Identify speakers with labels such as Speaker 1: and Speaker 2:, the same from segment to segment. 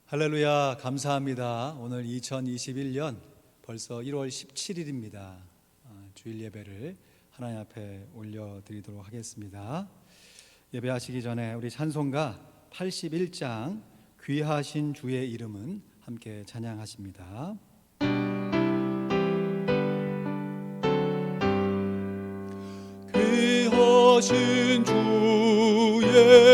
Speaker 1: 할렐루야, 감사합니다. 오늘 2021년 벌써 1월 17일입니다. 주일 예배를 하나님 앞에 올려드리도록 하겠습니다. 예배하시기 전에 우리 찬송가 81장 귀하신 주의 이름은 함께 찬양하십니다. 귀하신 주의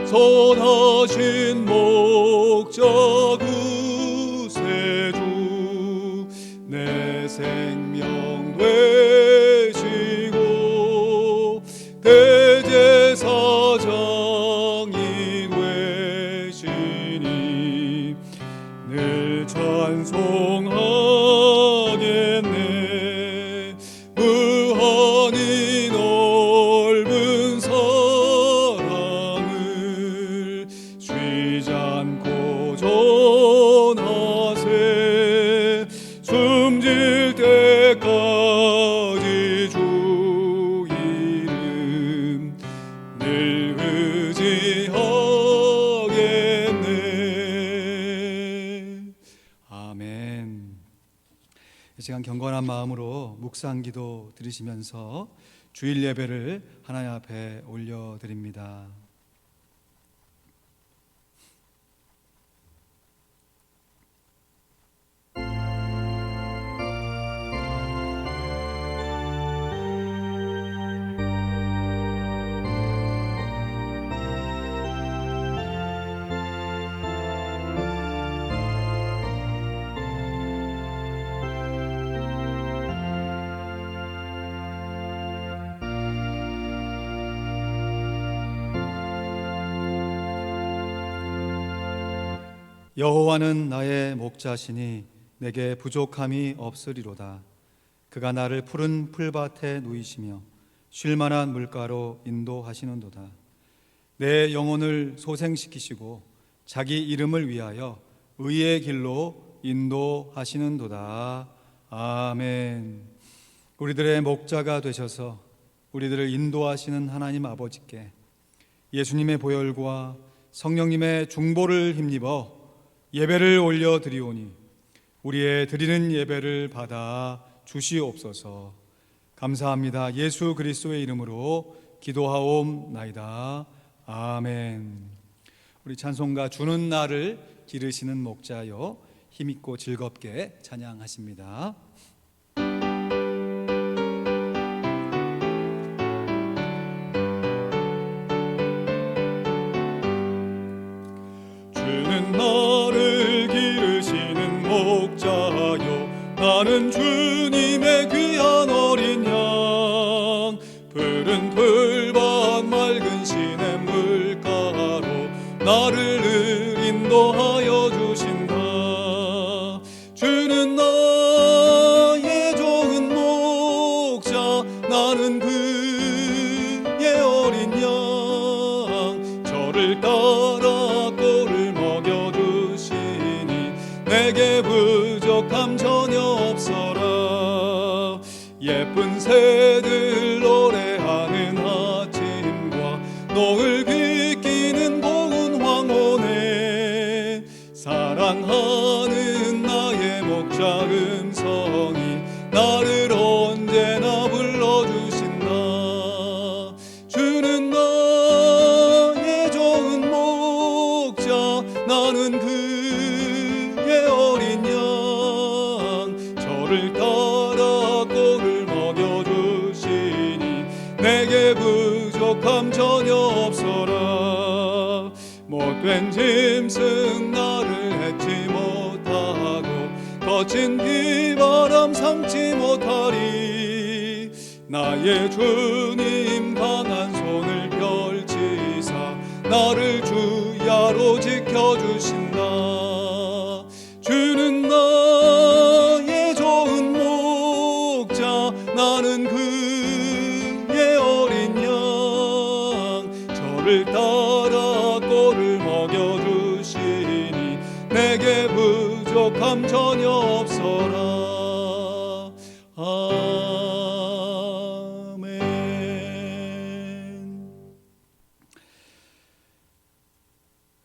Speaker 2: 선하신 목자 구세주 내 생명 되시고 대제사장이 되시니 늘 찬송하겠네. 무한히 넓은 쉬지 않고 전하세. 숨질 때까지 주 이름 늘 의지하겠네.
Speaker 1: 아멘. 이 시간 경건한 마음으로 묵상기도 드리시면서 주일 예배를 하나님 앞에 올려드립니다. 여호와는 나의 목자시니 내게 부족함이 없으리로다. 그가 나를 푸른 풀밭에 누이시며 쉴만한 물가로 인도하시는도다. 내 영혼을 소생시키시고 자기 이름을 위하여 의의 길로 인도하시는도다. 아멘. 우리들의 목자가 되셔서 우리들을 인도하시는 하나님 아버지께 예수님의 보혈과 성령님의 중보를 힘입어 예배를 올려드리오니 우리의 드리는 예배를 받아 주시옵소서. 감사합니다. 예수 그리스도의 이름으로 기도하옵나이다. 아멘. 우리 찬송가 주는 나를 기르시는 목자여 힘있고 즐겁게 찬양하십니다.
Speaker 2: 주는 나를 기르시는 목자여 나는 주님의 귀한 어린 양. 푸른 풀밭 맑은 시냇 물가로 나를 늘 인도하여 주신다. 주는 나의 좋은 목자 나는 그의 어린 양. 저를 따라 꼴을 먹여주시니 내게 부족함 전혀 없어라. 예쁜 새들 노래하는 아침과 노을 비끼는 고운 황혼에 사랑하는 나의 목자 음성이 나를 언제나 불러주신다. 주는 나의 좋은 목자 나는 그의 어린 양. 저를 따라 꼴을 먹여주시니 내게 부족함 전혀 없어라. 못된 짐승 나를 맺지 못하고 거친 비바람 삼지 못하리. 나의 주님 강한 손을 펼치사 나를 주야로 지켜주신다. 주는 나의 좋은 목자, 나는 그의 어린 양. 저를 따라 꼴을 먹여주시니 내게 부족함 전혀 없어라.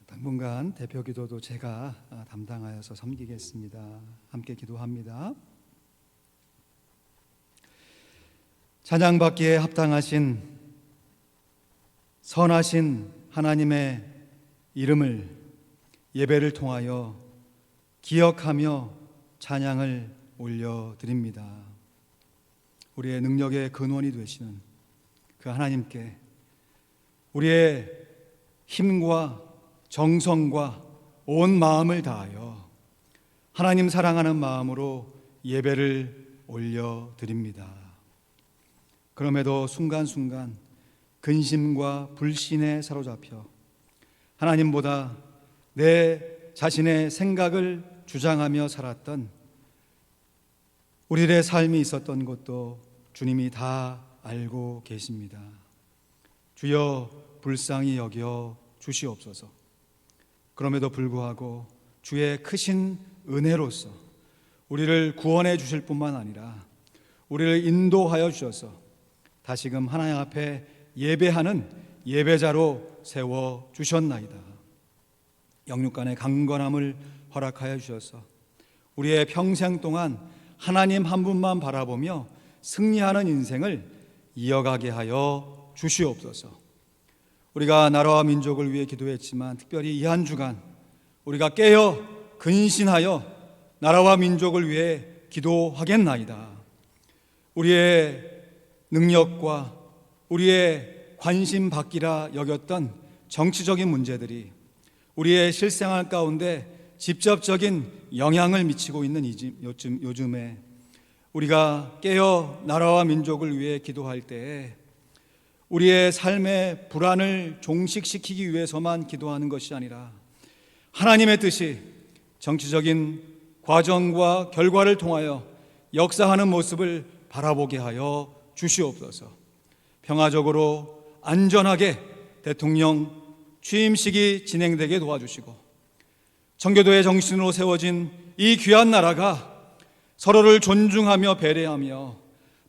Speaker 1: 당분간 대표 기도도 제가 담당하여서 섬기겠습니다. 함께 기도합니다. 찬양받기에 합당하신 선하신 하나님의 이름을 예배를 통하여 기억하며 찬양을 올려드립니다. 우리의 능력의 근원이 되시는 그 하나님께 우리의 힘과 정성과 온 마음을 다하여 하나님 사랑하는 마음으로 예배를 올려드립니다. 그럼에도 순간순간 근심과 불신에 사로잡혀 하나님보다 내 자신의 생각을 주장하며 살았던 우리의 삶이 있었던 것도 주님이 다 알고 계십니다. 주여 불쌍히 여겨 주시옵소서. 그럼에도 불구하고 주의 크신 은혜로서 우리를 구원해 주실 뿐만 아니라 우리를 인도하여 주셔서 다시금 하나님 앞에 예배하는 예배자로 세워 주셨나이다. 영육간의 강건함을 허락하여 주셔서 우리의 평생 동안 하나님 한 분만 바라보며 승리하는 인생을 이어가게 하여 주시옵소서. 우리가 나라와 민족을 위해 기도했지만 특별히 이 한 주간 우리가 깨어 근신하여 나라와 민족을 위해 기도하겠나이다. 우리의 능력과 우리의 관심 받기라 여겼던 정치적인 문제들이 우리의 실생활 가운데 직접적인 영향을 미치고 있는 요즘에 우리가 깨어 나라와 민족을 위해 기도할 때에 우리의 삶의 불안을 종식시키기 위해서만 기도하는 것이 아니라 하나님의 뜻이 정치적인 과정과 결과를 통하여 역사하는 모습을 바라보게 하여 주시옵소서. 평화적으로 안전하게 대통령 취임식이 진행되게 도와주시고 청교도의 정신으로 세워진 이 귀한 나라가 서로를 존중하며 배려하며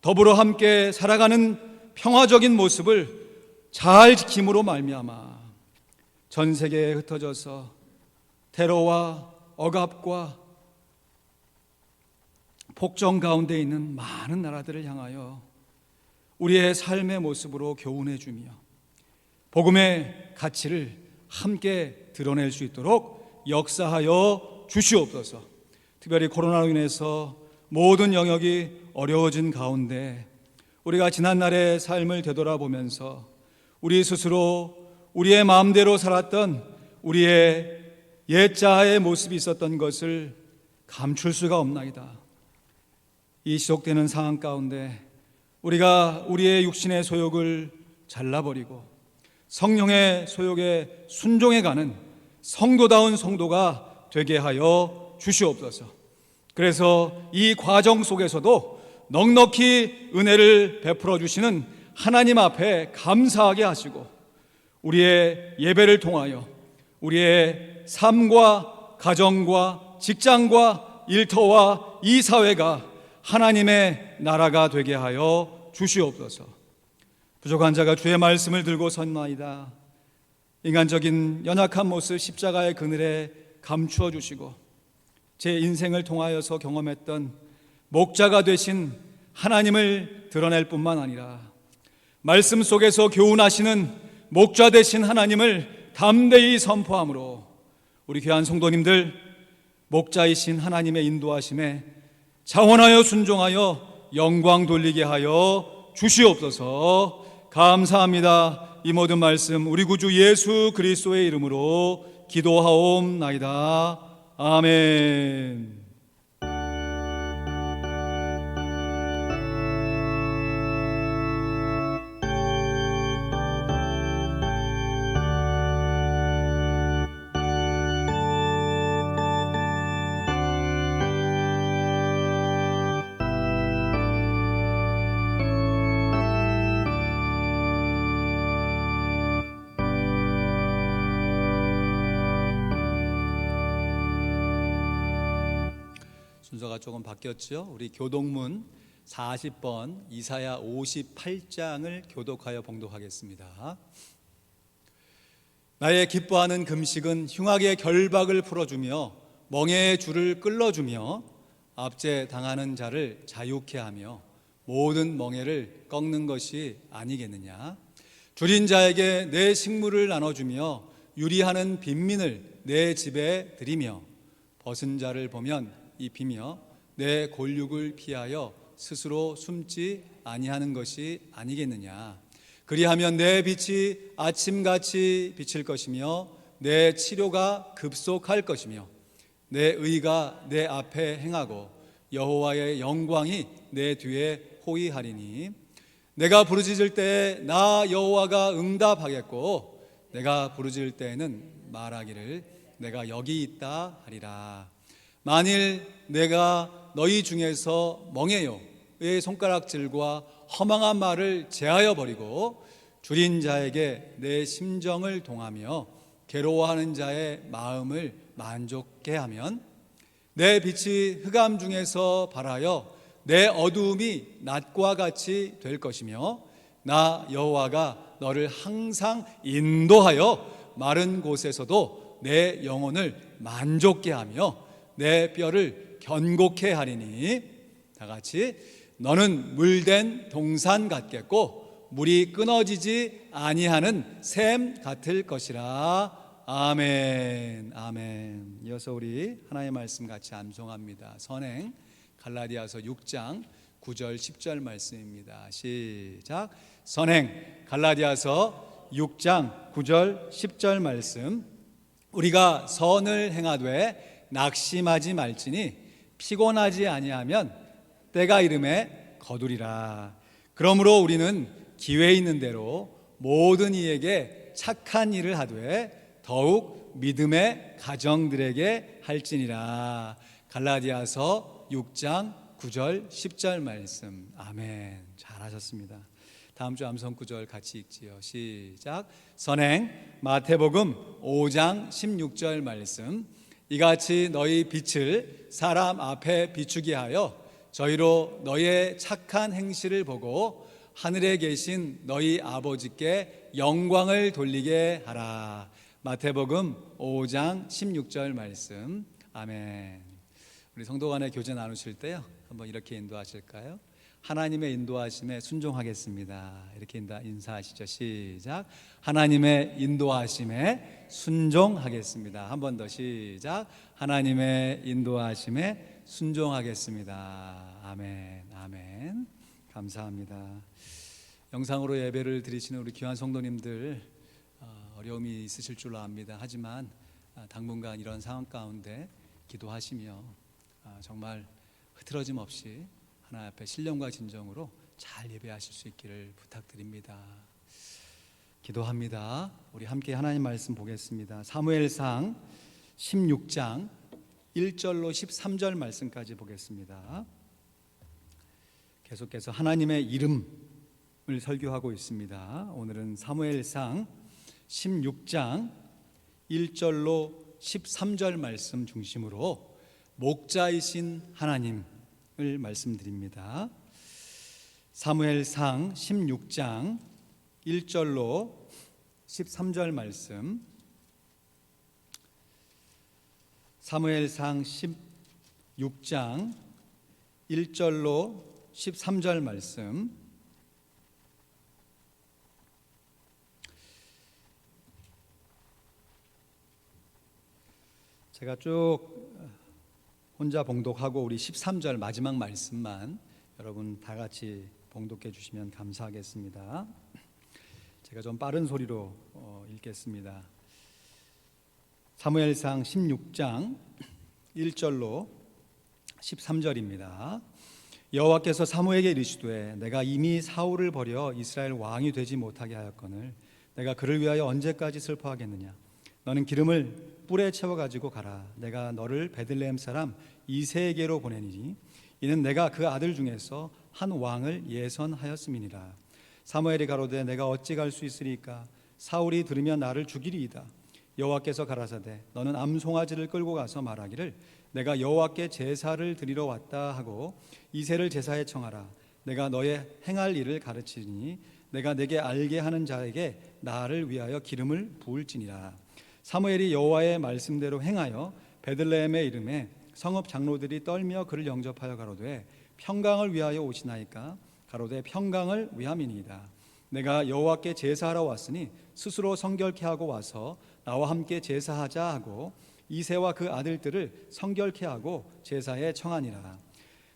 Speaker 1: 더불어 함께 살아가는 평화적인 모습을 잘 지킴으로 말미암아 전 세계에 흩어져서 테러와 억압과 폭정 가운데 있는 많은 나라들을 향하여 우리의 삶의 모습으로 교훈해 주며 복음의 가치를 함께 드러낼 수 있도록 역사하여 주시옵소서. 특별히 코로나로 인해서 모든 영역이 어려워진 가운데 우리가 지난날의 삶을 되돌아보면서 우리 스스로 우리의 마음대로 살았던 우리의 옛자의 모습이 있었던 것을 감출 수가 없나이다. 이 지속되는 상황 가운데 우리가 우리의 육신의 소욕을 잘라버리고 성령의 소욕에 순종해가는 성도다운 성도가 되게 하여 주시옵소서. 그래서 이 과정 속에서도 넉넉히 은혜를 베풀어 주시는 하나님 앞에 감사하게 하시고 우리의 예배를 통하여 우리의 삶과 가정과 직장과 일터와 이 사회가 하나님의 나라가 되게 하여 주시옵소서. 부족한 자가 주의 말씀을 들고 선나이다. 인간적인 연약한 모습 십자가의 그늘에 감추어 주시고 제 인생을 통하여서 경험했던 목자가 되신 하나님을 드러낼 뿐만 아니라 말씀 속에서 교훈하시는 목자 되신 하나님을 담대히 선포함으로 우리 귀한 성도님들 목자이신 하나님의 인도하심에 자원하여 순종하여 영광 돌리게 하여 주시옵소서. 감사합니다. 이 모든 말씀 우리 구주 예수 그리스도의 이름으로 기도하옵나이다.
Speaker 2: 아멘. 순서가 조금 바뀌었죠. 우리 교독문 40번 이사야 58장을 교독하여 봉독하겠습니다. 나의 기뻐하는 금식은 흉악의 결박을 풀어주며 멍에의 줄을 끌어주며 압제 당하는 자를 자유케 하며 모든 멍에를 꺾는 것이 아니겠느냐. 줄인 자에게 내 식물을 나눠주며 유리하는 빈민을 내 집에 들이며 벗은 자를 보면 입히며 내 골육을 피하여 스스로 숨지 아니하는 것이 아니겠느냐. 그리하면 내 빛이 아침같이 비칠 것이며 내 치료가 급속할 것이며 내 의가 내 앞에 행하고 여호와의 영광이 내 뒤에 호위하리니 내가 부르짖을 때에 나 여호와가 응답하겠고 내가 부르짖을 때에는 말하기를 내가 여기 있다 하리라. 만일 내가 너희 중에서 멍에요의 손가락질과 허망한 말을 제하여 버리고 줄인 자에게 내 심정을 동하며 괴로워하는 자의 마음을 만족케 하면 내 빛이 흑암 중에서 발하여 내 어두움이 낮과 같이 될 것이며 나 여호와가 너를 항상 인도하여 마른 곳에서도 내 영혼을 만족케 하며 내 뼈를 견고케 하리니 다 같이 너는 물된 동산 같겠고 물이 끊어지지 아니하는 샘 같을 것이라. 아멘. 아멘. 이어서 우리 하나님의 말씀 같이 암송합니다. 선행 갈라디아서 6장 9절 10절 말씀입니다. 시작. 선행 갈라디아서 6장 9절 10절 말씀. 우리가 선을 행하되 낙심하지 말지니 피곤하지 아니하면 때가 이름에 거두리라. 그러므로 우리는 기회 있는 대로 모든 이에게 착한 일을 하되 더욱 믿음의 가정들에게 할지니라. 갈라디아서 6장 9절 10절 말씀. 아멘. 잘하셨습니다. 다음 주 암송 구절 같이 읽지요. 시작. 선행 마태복음 5장 16절 말씀. 이같이 너희 빛을 사람 앞에 비추게 하여 저희로 너희의 착한 행실을 보고 하늘에 계신 너희 아버지께 영광을 돌리게 하라. 마태복음 5장 16절 말씀. 아멘. 우리 성도 간의 교제 나누실 때요, 한번 이렇게 인도하실까요? 하나님의 인도하심에 순종하겠습니다. 이렇게 인사하시죠. 시작. 하나님의 인도하심에 순종하겠습니다. 한 번 더 시작. 하나님의 인도하심에 순종하겠습니다. 아멘. 아멘. 감사합니다. 영상으로 예배를 드리시는 우리 귀한 성도님들 어려움이 있으실 줄로 압니다. 하지만 당분간 이런 상황 가운데 기도하시며 정말 흐트러짐 없이 하나님 앞에 신령과 진정으로 잘 예배하실 수 있기를 부탁드립니다. 기도합니다. 우리 함께 하나님 말씀 보겠습니다. 사무엘상 16장 1절로 13절 말씀까지 보겠습니다. 계속해서 하나님의 이름을 설교하고 있습니다. 오늘은 사무엘상 16장 1절로 13절 말씀 중심으로 목자이신 하나님을 말씀드립니다. 사무엘상 16장 1절로 13절 말씀. 사무엘상 16장 1절로 13절 말씀. 제가 쭉 혼자 봉독하고 우리 13절 마지막 말씀만 여러분 다 같이 봉독해 주시면 감사하겠습니다. 제가 좀 빠른 소리로 읽겠습니다. 사무엘상 16장 1절로 13절입니다. 여호와께서 사무엘에게 이르시되 내가 이미 사울을 버려 이스라엘 왕이 되지 못하게 하였거늘 내가 그를 위하여 언제까지 슬퍼하겠느냐. 너는 기름을 뿔에 채워 가지고 가라. 내가 너를 베들레헴 사람 이새에게로 보내니니 이는 내가 그 아들 중에서 한 왕을 예선하였음이니라. 사무엘이 가로되 내가 어찌 갈 수 있으리까. 사울이 들으면 나를 죽이리이다. 여호와께서 가라사대 너는 암송아지를 끌고 가서 말하기를 내가 여호와께 제사를 드리러 왔다 하고 이새를 제사에 청하라. 내가 너의 행할 일을 가르치니 내가 내게 알게 하는 자에게 나를 위하여 기름을 부을지니라. 사무엘이 여호와의 말씀대로 행하여 베들레헴에 이름에 성읍 장로들이 떨며 그를 영접하여 가로되 평강을 위하여 오시나이까. 가로되 평강을 위함이니이다. 내가 여호와께 제사하러 왔으니 스스로 성결케 하고 와서 나와 함께 제사하자 하고 이새와 그 아들들을 성결케 하고 제사에 청하니라.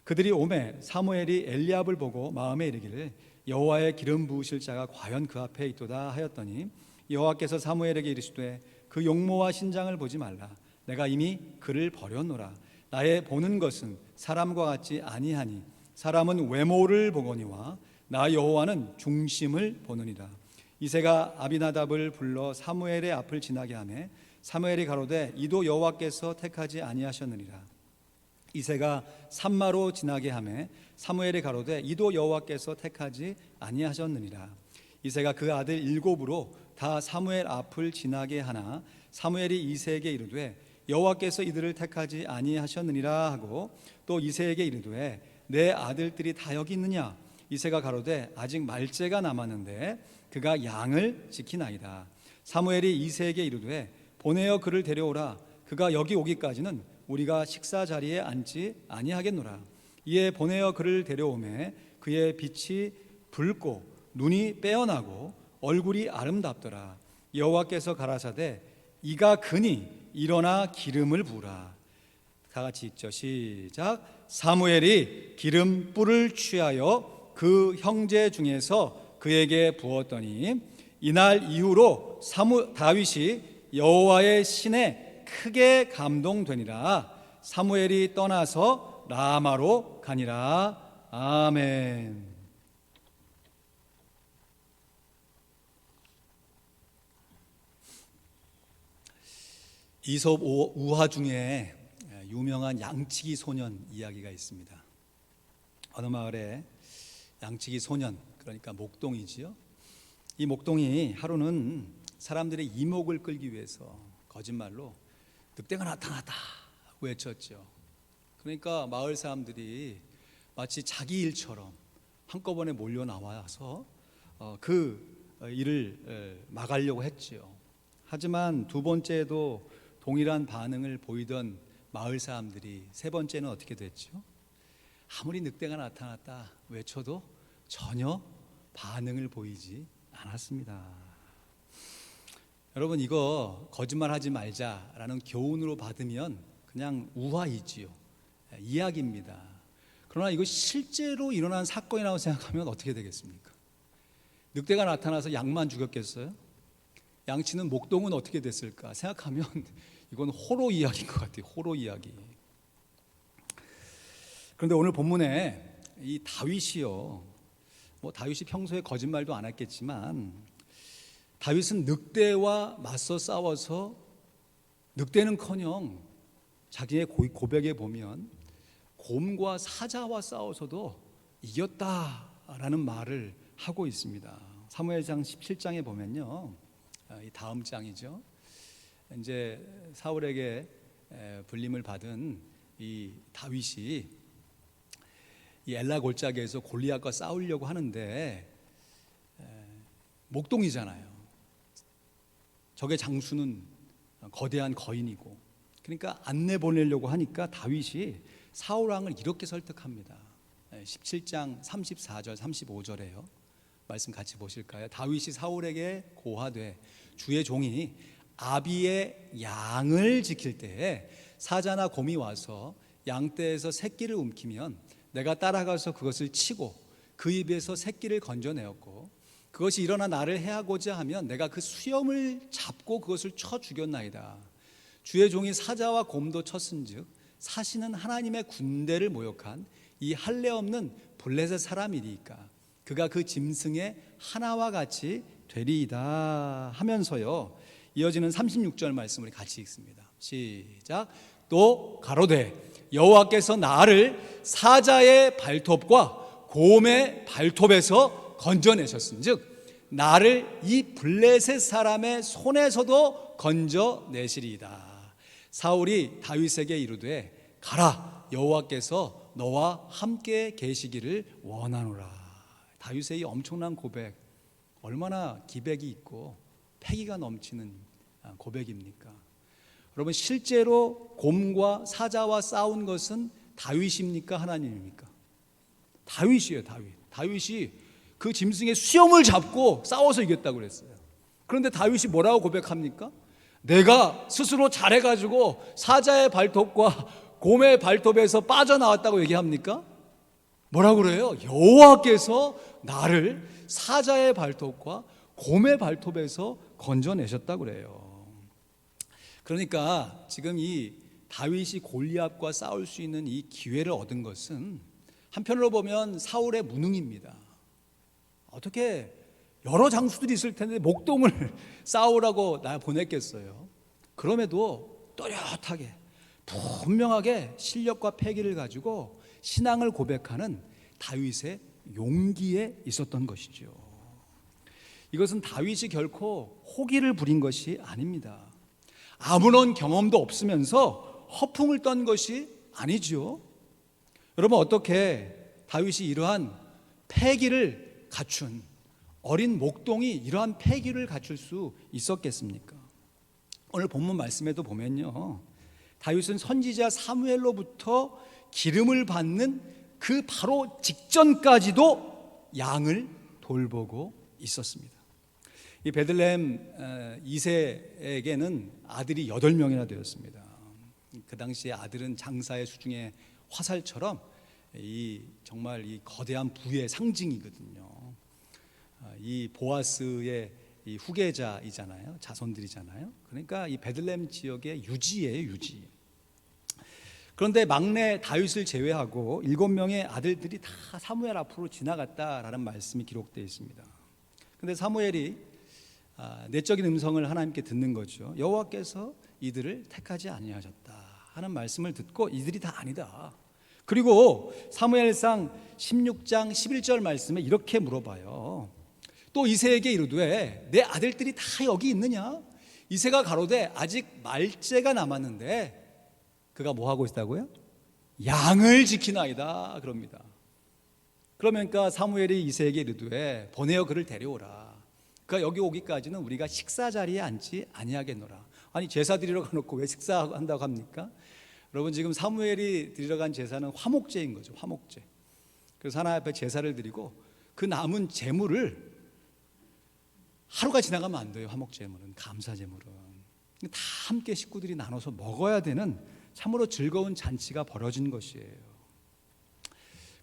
Speaker 2: 그들이 오매 사무엘이 엘리압을 보고 마음에 이르기를 여호와의 기름 부으실 자가 과연 그 앞에 있도다 하였더니 여호와께서 사무엘에게 이르시되 그 용모와 신장을 보지 말라. 내가 이미 그를 버렸노라. 나의 보는 것은 사람과 같지 아니하니 사람은 외모를 보거니와 나 여호와는 중심을 보느니라. 이새가 아비나답을 불러 사무엘의 앞을 지나게 하매 사무엘이 가로되 이도 여호와께서 택하지 아니하셨느니라. 이새가 산마로 지나게 하매 사무엘이 가로되 이도 여호와께서 택하지 아니하셨느니라. 이새가 그 아들 7으로 다 사무엘 앞을 지나게 하나 사무엘이 이새에게 이르되 여호와께서 이들을 택하지 아니하셨느니라 하고 또 이새에게 이르되 내 아들들이 다 여기 있느냐. 이새가 가로되 아직 말째가 남았는데 그가 양을 지키나이다. 사무엘이 이새에게 이르되 보내어 그를 데려오라. 그가 여기 오기까지는 우리가 식사 자리에 앉지 아니하겠노라. 이에 보내어 그를 데려오매 그의 빛이 붉고 눈이 빼어나고 얼굴이 아름답더라. 여호와께서 가라사대 이가 그니 일어나 기름을 부으라. 다 같이 읽죠. 시작. 사무엘이 기름 뿔을 취하여 그 형제 중에서 그에게 부었더니 이날 이후로 다윗이 여호와의 신에 크게 감동되니라. 사무엘이 떠나서 라마로 가니라. 아멘. 이솝 우화 중에 유명한 양치기 소년 이야기가 있습니다. 어느 마을에 양치기 소년, 그러니까 목동이지요. 이 목동이 하루는 사람들의 이목을 끌기 위해서 거짓말로 늑대가 나타났다 외쳤죠. 그러니까 마을 사람들이 마치 자기 일처럼 한꺼번에 몰려 나와서 그 일을 막으려고 했죠. 하지만 두 번째도 동일한 반응을 보이던 마을 사람들이 세 번째는 어떻게 됐죠? 아무리 늑대가 나타났다 외쳐도 전혀 반응을 보이지 않았습니다. 여러분, 이거 거짓말하지 말자라는 교훈으로 받으면 그냥 우화이지요. 이야기입니다. 그러나 이거 실제로 일어난 사건이라고 생각하면 어떻게 되겠습니까? 늑대가 나타나서 양만 죽였겠어요? 양치는 목동은 어떻게 됐을까 생각하면 이건 호로 이야기인 것 같아요. 호로 이야기. 그런데 오늘 본문에 이 다윗이요, 다윗이 평소에 거짓말도 안 했겠지만 다윗은 늑대와 맞서 싸워서 늑대는커녕 자기의 고백에 보면 곰과 사자와 싸워서도 이겼다라는 말을 하고 있습니다. 사무엘상 17장에 보면요, 이 다음 장이죠. 이제 사울에게 불림을 받은 이 다윗이 이 엘라 골짜기에서 골리앗과 싸우려고 하는데 목동이잖아요. 적의 장수는 거대한 거인이고, 그러니까 안내 보내려고 하니까 다윗이 사울 왕을 이렇게 설득합니다. 17장 34절 35절에요. 말씀 같이 보실까요? 다윗이 사울에게 고하되 주의 종이 아비의 양을 지킬 때에 사자나 곰이 와서 양떼에서 새끼를 움키면 내가 따라가서 그것을 치고 그 입에서 새끼를 건져내었고 그것이 일어나 나를 해하고자 하면 내가 그 수염을 잡고 그것을 쳐 죽였나이다. 주의 종이 사자와 곰도 쳤은즉 사시는 하나님의 군대를 모욕한 이 할례 없는 블레셋 사람이니까 그가 그 짐승의 하나와 같이 되리이다 하면서요, 이어지는 36절 말씀을 같이 읽습니다. 시작. 또 가로되 여호와께서 나를 사자의 발톱과 곰의 발톱에서 건져내셨은즉 나를 이 블레셋 사람의 손에서도 건져내시리이다. 사울이 다윗에게 이르되 가라, 여호와께서 너와 함께 계시기를 원하노라. 다윗의 이 엄청난 고백, 얼마나 기백이 있고 패기가 넘치는 고백입니까? 여러분, 실제로 곰과 사자와 싸운 것은 다윗입니까? 하나님입니까? 다윗이에요. 다윗이 그 짐승의 수염을 잡고 싸워서 이겼다고 그랬어요. 그런데 다윗이 뭐라고 고백합니까? 내가 스스로 잘해가지고 사자의 발톱과 곰의 발톱에서 빠져나왔다고 얘기합니까? 뭐라고 그래요? 여호와께서 나를 사자의 발톱과 곰의 발톱에서 건져내셨다고 그래요. 그러니까 지금 이 다윗이 골리앗과 싸울 수 있는 이 기회를 얻은 것은 한편으로 보면 사울의 무능입니다. 어떻게 여러 장수들이 있을 텐데 목동을 싸우라고 나 보냈겠어요. 그럼에도 또렷하게 분명하게 실력과 패기를 가지고 신앙을 고백하는 다윗의 용기에 있었던 것이죠. 이것은 다윗이 결코 호기를 부린 것이 아닙니다. 아무런 경험도 없으면서 허풍을 떤 것이 아니죠. 여러분, 어떻게 다윗이 이러한 패기를 갖춘 어린 목동이 이러한 패기를 갖출 수 있었겠습니까? 오늘 본문 말씀에도 보면요, 다윗은 선지자 사무엘로부터 기름을 받는 그 바로 직전까지도 양을 돌보고 있었습니다. 이 베들레헴 2세에게는 아들이 8명이나 되었습니다. 그 당시에 아들은 장사의 수중의 화살처럼 정말 이 거대한 부의 상징이거든요. 이 보아스의 이 후계자이잖아요. 자손들이잖아요. 그러니까 이 베들레헴 지역의 유지예요, 유지. 그런데 막내 다윗을 제외하고 7명의 아들들이 다 사무엘 앞으로 지나갔다라는 말씀이 기록되어 있습니다. 그런데 사무엘이 내적인 음성을 하나님께 듣는 거죠. 여호와께서 이들을 택하지 아니하셨다 하는 말씀을 듣고 이들이 다 아니다. 그리고 사무엘상 16장 11절 말씀에 이렇게 물어봐요. 또 이새에게 이르되 내 아들들이 다 여기 있느냐? 이새가 가로되 아직 말째가 남았는데 그가 뭐 하고 있다고요? 양을 지키나이다 그럽니다. 그러니까 사무엘이 이새에게 이르되 보내어 그를 데려오라. 그가 여기 오기까지는 우리가 식사 자리에 앉지 아니하겠노라. 아니, 제사 드리러 가놓고 왜 식사한다고 합니까? 여러분, 지금 사무엘이 드리러 간 제사는 화목제인 거죠. 화목제. 그래서 하나님 앞에 제사를 드리고 그 남은 제물을 하루가 지나가면 안 돼요. 화목제물은, 감사제물은 다 함께 식구들이 나눠서 먹어야 되는 참으로 즐거운 잔치가 벌어진 것이에요.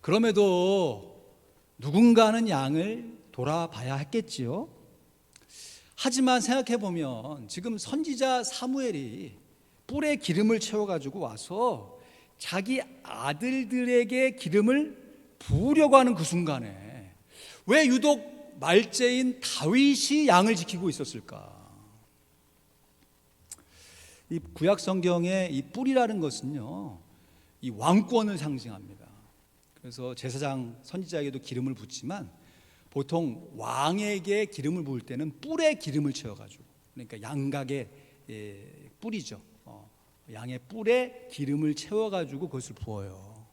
Speaker 2: 그럼에도 누군가는 양을 돌아봐야 했겠지요. 하지만 생각해보면 지금 선지자 사무엘이 뿔에 기름을 채워가지고 와서 자기 아들들에게 기름을 부으려고 하는 그 순간에 왜 유독 말째인 다윗이 양을 지키고 있었을까? 이 구약 성경의 이 뿔이라는 것은요, 이 왕권을 상징합니다. 그래서 제사장 선지자에게도 기름을 붓지만 보통 왕에게 기름을 부을 때는 뿔에 기름을 채워가지고, 그러니까 양각의 뿔이죠. 양의 뿔에 기름을 채워가지고 그것을 부어요.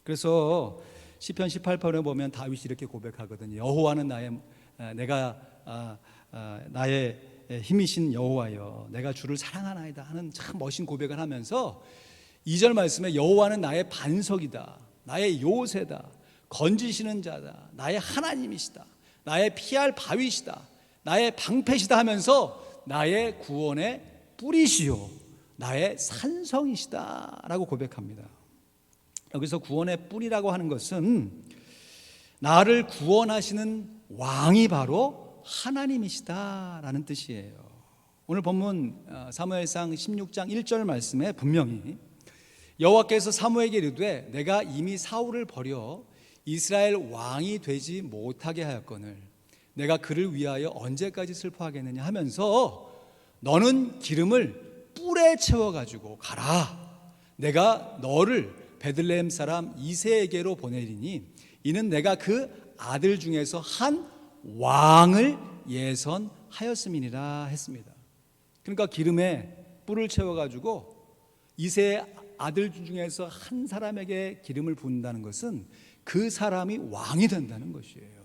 Speaker 2: 그래서 시편 18편에 보면 다윗이 이렇게 고백하거든요. 여호와는 나의 힘이신 여호와여, 내가 주를 사랑하나이다 하는 참 멋진 고백을 하면서 2절 말씀에 여호와는 나의 반석이다, 나의 요새다, 건지시는 자다, 나의 하나님이시다, 나의 피할 바위시다, 나의 방패시다 하면서 나의 구원의 뿌리시요 나의 산성이시다 라고 고백합니다. 여기서 구원의 뿌리라고 하는 것은 나를 구원하시는 왕이 바로 하나님이시다라는 뜻이에요. 오늘 본문 사무엘상 16장 1절 말씀에 분명히 여호와께서 사무엘에게 이르되 내가 이미 사울을 버려 이스라엘 왕이 되지 못하게 하였거늘 내가 그를 위하여 언제까지 슬퍼하겠느냐 하면서 너는 기름을 뿔에 채워가지고 가라. 내가 너를 베들레헴 사람 이새에게로 보내리니 이는 내가 그 아들 중에서 한 왕을 예선하였음이니라 했습니다. 그러니까 기름에 뿔을 채워가지고 이새의 아들 중에서 한 사람에게 기름을 붓는다는 것은 그 사람이 왕이 된다는 것이에요.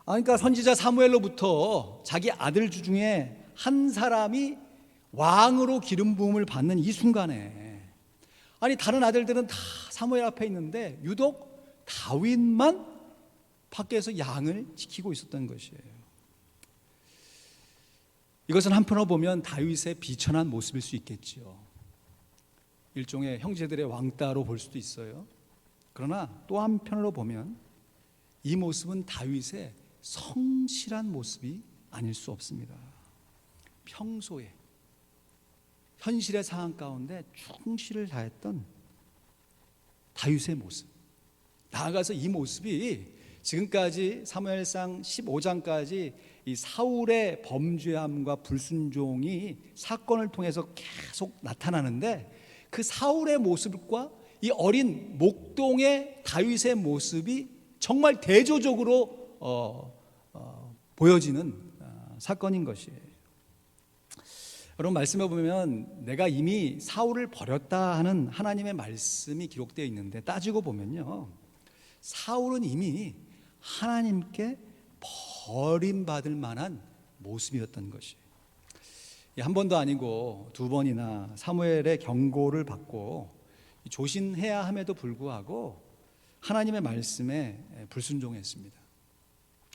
Speaker 2: 그러니까 선지자 사무엘로부터 자기 아들 중에 한 사람이 왕으로 기름 부음을 받는 이 순간에 다른 아들들은 다 사무엘 앞에 있는데 유독 다윗만 밖에서 양을 지키고 있었던 것이에요. 이것은 한편으로 보면 다윗의 비천한 모습일 수 있겠지요. 일종의 형제들의 왕따로 볼 수도 있어요. 그러나 또 한편으로 보면 이 모습은 다윗의 성실한 모습이 아닐 수 없습니다. 평소에 현실의 상황 가운데 충실을 다했던 다윗의 모습, 나아가서 이 모습이 지금까지 사무엘상 15장까지 이 사울의 범죄함과 불순종이 사건을 통해서 계속 나타나는데 그 사울의 모습과 이 어린 목동의 다윗의 모습이 정말 대조적으로 보여지는 사건인 것이에요. 여러분, 말씀해 보면 내가 이미 사울을 버렸다 하는 하나님의 말씀이 기록되어 있는데 따지고 보면요, 사울은 이미 하나님께 버림받을 만한 모습이었던 것이에요. 한 번도 아니고 두 번이나 사무엘의 경고를 받고 조신해야 함에도 불구하고 하나님의 말씀에 불순종했습니다.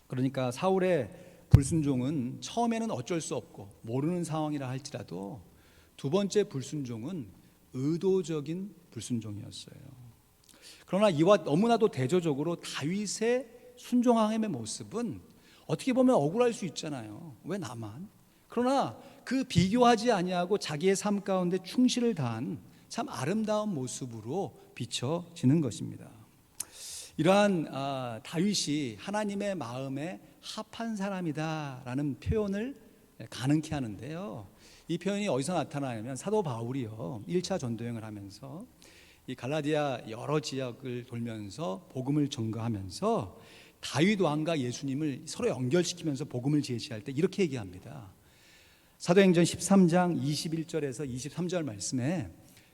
Speaker 2: 그러니까 사울의 불순종은 처음에는 어쩔 수 없고 모르는 상황이라 할지라도 두 번째 불순종은 의도적인 불순종이었어요. 그러나 이와 너무나도 대조적으로 다윗의 순종함의 모습은 어떻게 보면 억울할 수 있잖아요. 왜 나만? 그러나 그 비교하지 아니하고 자기의 삶 가운데 충실을 다한 참 아름다운 모습으로 비춰지는 것입니다. 이러한 다윗이 하나님의 마음에 합한 사람이다라는 표현을 가능케 하는데요. 이 표현이 어디서 나타나냐면 사도 바울이요 1차 전도여행을 하면서 이 갈라디아 여러 지역을 돌면서 복음을 전거하면서 다윗 왕과 예수님을 서로 연결시키면서 복음을 제시할 때 이렇게 얘기합니다. 사도행전 13장 21절에서 23절 말씀에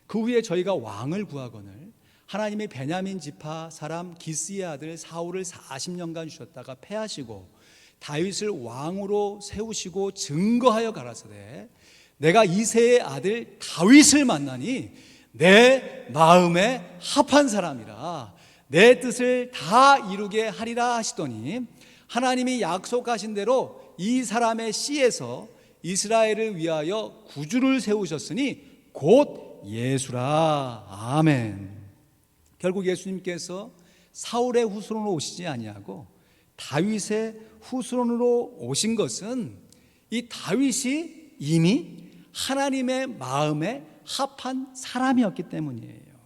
Speaker 2: 그 후에 저희가 왕을 구하거늘 하나님이 베냐민 지파 사람 기스의 아들 사울을 40년간 주셨다가 패하시고 다윗을 왕으로 세우시고 증거하여 가라사대 내가 이새의 아들 다윗을 만나니 내 마음에 합한 사람이라 내 뜻을 다 이루게 하리라 하시더니 하나님이 약속하신 대로 이 사람의 씨에서 이스라엘을 위하여 구주를 세우셨으니 곧 예수라. 아멘. 결국 예수님께서 사울의 후손으로 오시지 아니하고 다윗의 후손으로 오신 것은 이 다윗이 이미 하나님의 마음에 합한 사람이었기 때문이에요.